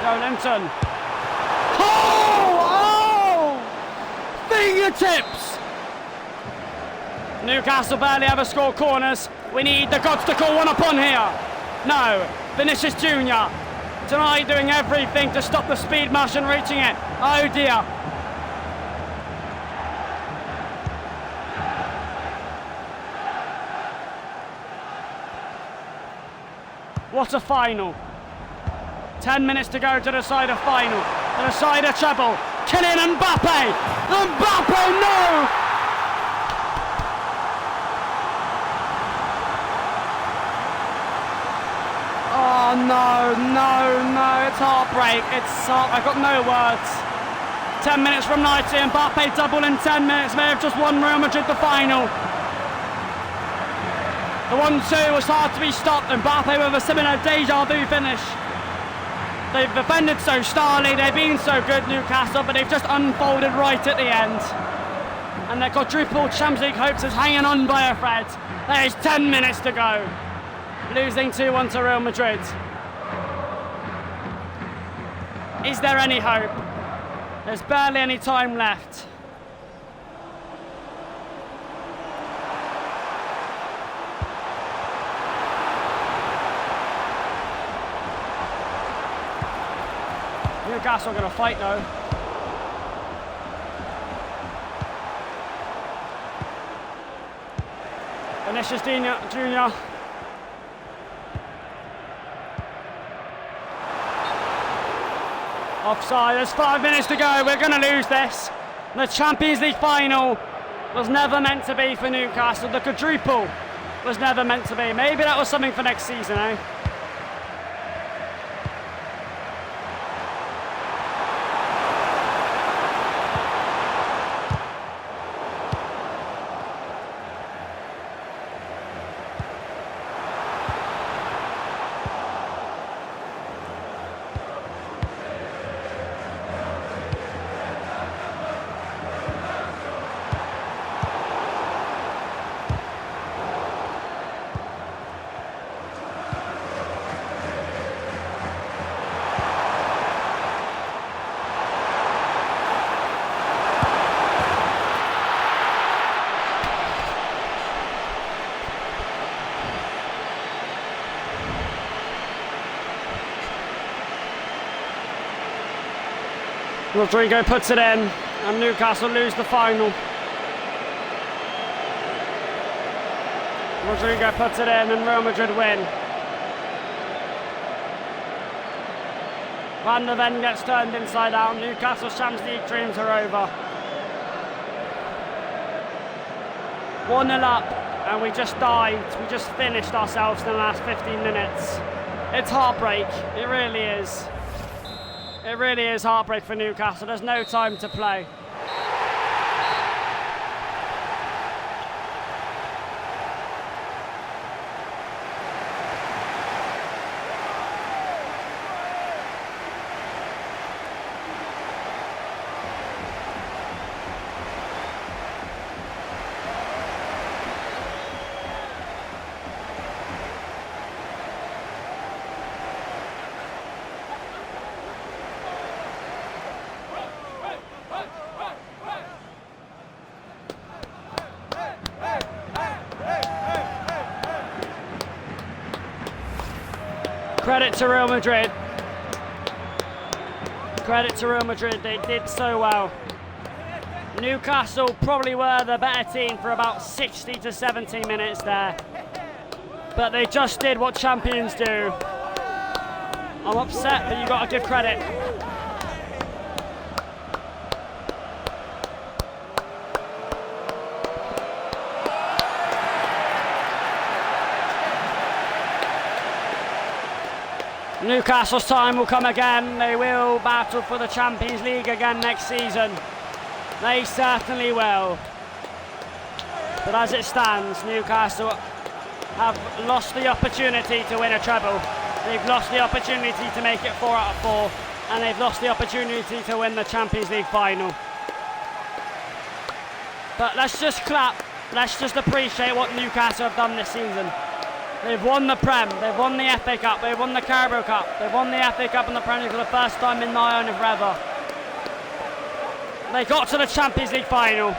Joelinton. Oh! Fingertips! Newcastle barely ever score corners. We need the gods to call one upon here. No, Vinicius Jr. Tonight doing everything to stop the speed machine reaching it. Oh dear. What a final. 10 minutes to go to decide a final. To decide a treble. Kylian Mbappe! Mbappe, no! Oh no, it's heartbreak. I've got no words. 10 minutes from 90, Mbappe double in 10 minutes. May have just won Real Madrid the final. The 1-2 was hard to be stopped. Mbappe with a similar deja vu finish. They've defended so starly, they've been so good, Newcastle, but they've just unfolded right at the end. And their quadruple Champions League hopes is hanging on by a thread. There is 10 minutes to go. Losing 2-1 to Real Madrid. Is there any hope? There's barely any time left. Newcastle are going to fight though. Vinicius Jr. Offside, there's 5 minutes to go, we're going to lose this. The Champions League final was never meant to be for Newcastle. The quadruple was never meant to be. Maybe that was something for next season, eh? Rodrigo puts it in, and Newcastle lose the final. Rodrigo puts it in, and Real Madrid win. Van der Ven gets turned inside out. Newcastle's Champions League dreams are over. 1-0 up, and we just died. We just finished ourselves in the last 15 minutes. It's heartbreak. It really is. It really is heartbreak for Newcastle. There's no time to play. Credit to Real Madrid. Credit to Real Madrid, they did so well. Newcastle probably were the better team for about 60 to 70 minutes there. But they just did what champions do. I'm upset, but you got to give credit. Newcastle's time will come again. They will battle for the Champions League again next season. They certainly will. But as it stands, Newcastle have lost the opportunity to win a treble. They've lost the opportunity to make it 4 out of 4, and they've lost the opportunity to win the Champions League final. But let's just clap. Let's just appreciate what Newcastle have done this season. They've won the Prem, they've won the FA Cup, they've won the Carabao Cup, they've won the FA Cup and the Premier League for the first time in nigh on forever. They got to the Champions League final.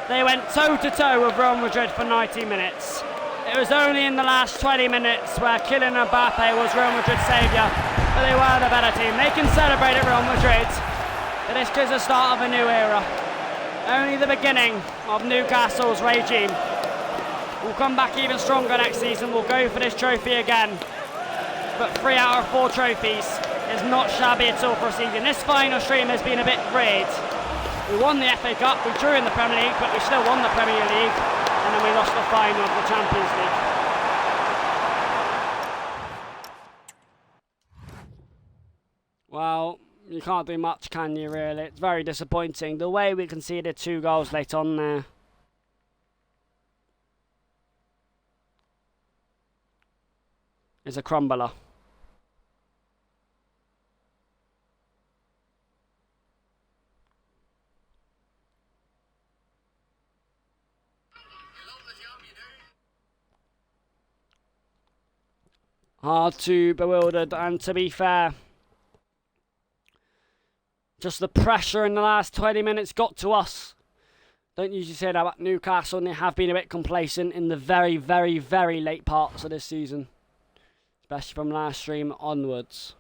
They went toe-to-toe with Real Madrid for 90 minutes. It was only in the last 20 minutes where Kylian Mbappe was Real Madrid's saviour, but they were the better team. They can celebrate at Real Madrid, but this is the start of a new era. Only the beginning of Newcastle's regime. We'll come back even stronger next season. We'll go for this trophy again. But 3 out of 4 trophies is not shabby at all for a season. This final stream has been a bit weird. We won the FA Cup, we drew in the Premier League, but we still won the Premier League. And then we lost the final of the Champions League. Well, you can't do much, can you, really? It's very disappointing. The way we conceded 2 goals late on there. Is a crumbler. Hard to bewildered, and to be fair, just the pressure in the last 20 minutes got to us. Don't usually say that about Newcastle, and they have been a bit complacent in the very, very, very late parts of this season. Especially from last stream onwards.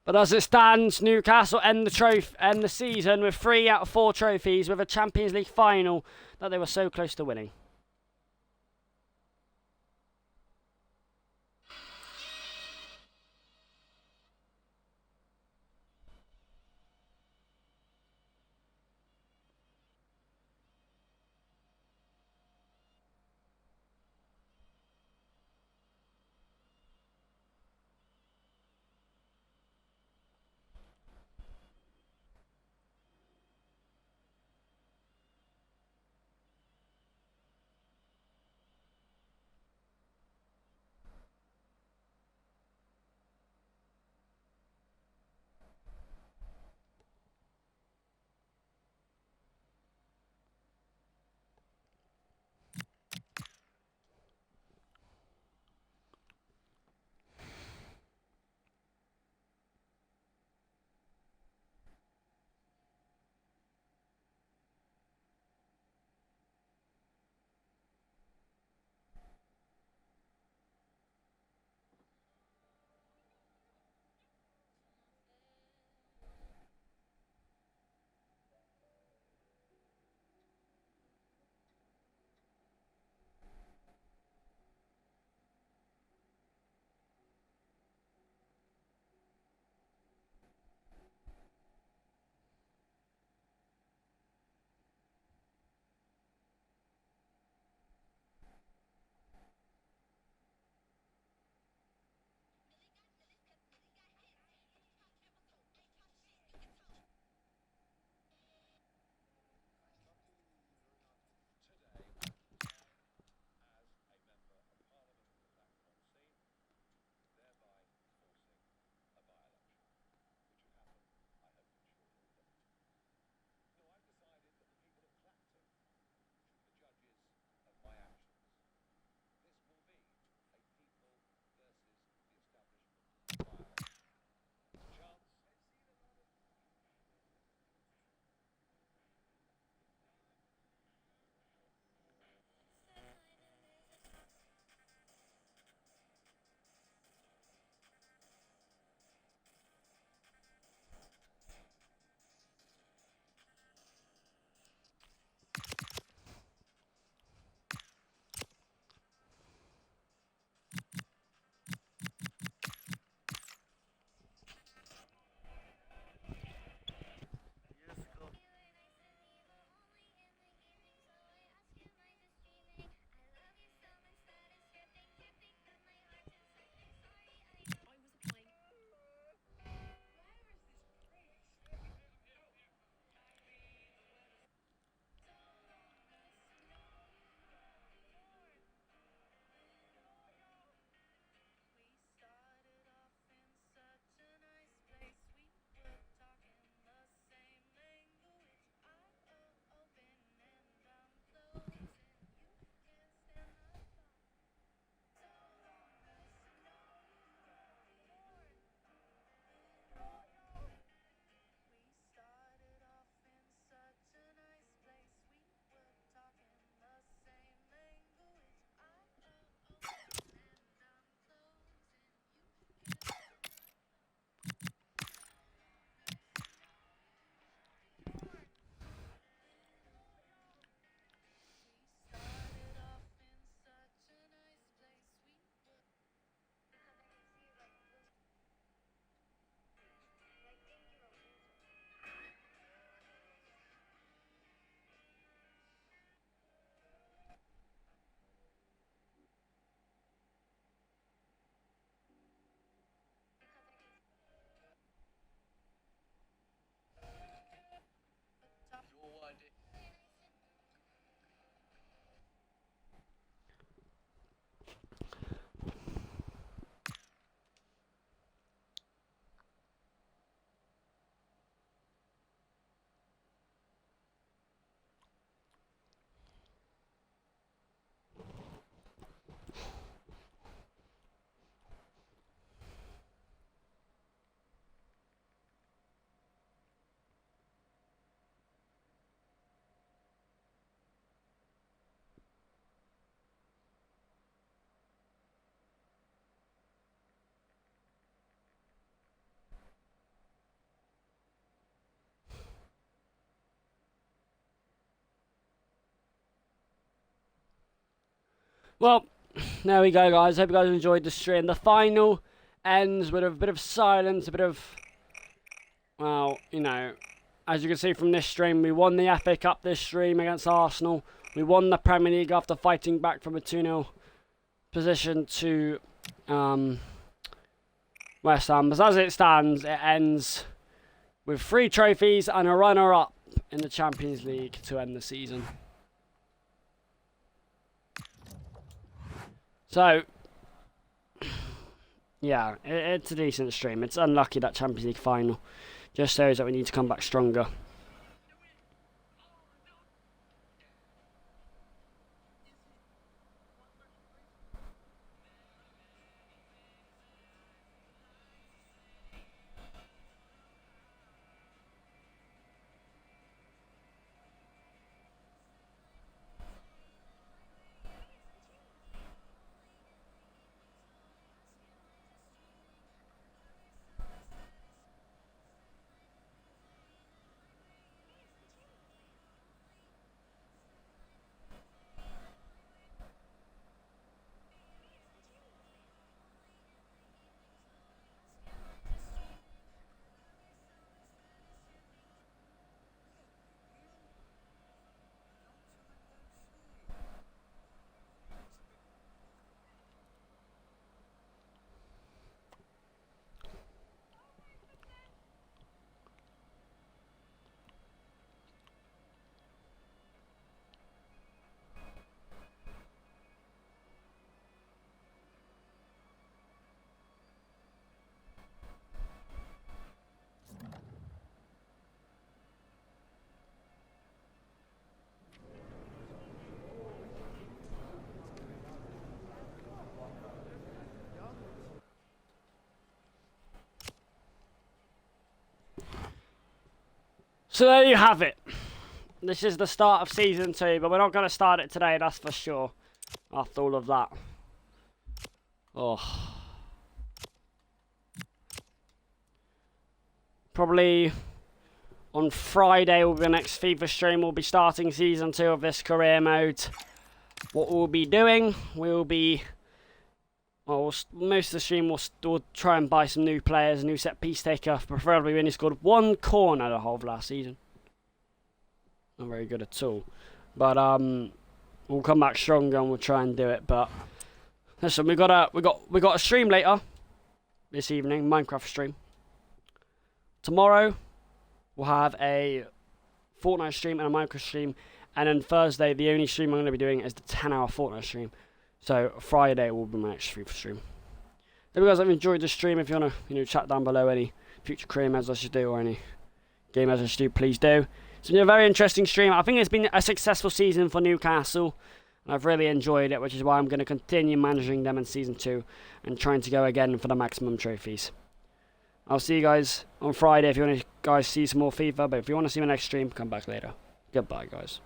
But as it stands, Newcastle end the season with 3 out of 4 trophies, with a Champions League final that they were so close to winning. Well, there we go, guys. Hope you guys enjoyed the stream. The final ends with a bit of silence, a bit of, well, you know, as you can see from this stream, we won the FA Cup this stream against Arsenal. We won the Premier League after fighting back from a 2-0 position to West Ham. But as it stands, it ends with 3 trophies and a runner-up in the Champions League to end the season. So, yeah, it's a decent stream. It's unlucky that Champions League final. Just shows that we need to come back stronger. So there you have it. This is the start of Season 2, but we're not going to start it today, that's for sure. After all of that. Oh. Probably on Friday will be the next FIFA stream. We'll be starting Season 2 of this career mode. What we'll be doing, we'll be... Well, most of the stream we'll try and buy some new players, a new set piece taker. Preferably we only scored 1 corner the whole of last season. Not very good at all. But we'll come back stronger and we'll try and do it. But listen, we got a stream later this evening, Minecraft stream. Tomorrow we'll have a Fortnite stream and a Minecraft stream, and then Thursday the only stream I'm going to be doing is the 10-hour Fortnite stream. So Friday will be my next FIFA stream. If you guys have enjoyed the stream, if you want to chat down below any future career modes I should do or any game modes I should do, please do. It's been a very interesting stream. I think it's been a successful season for Newcastle, and I've really enjoyed it, which is why I'm going to continue managing them in Season 2 and trying to go again for the maximum trophies. I'll see you guys on Friday if you want to guys see some more FIFA, but if you want to see my next stream, come back later. Goodbye, guys.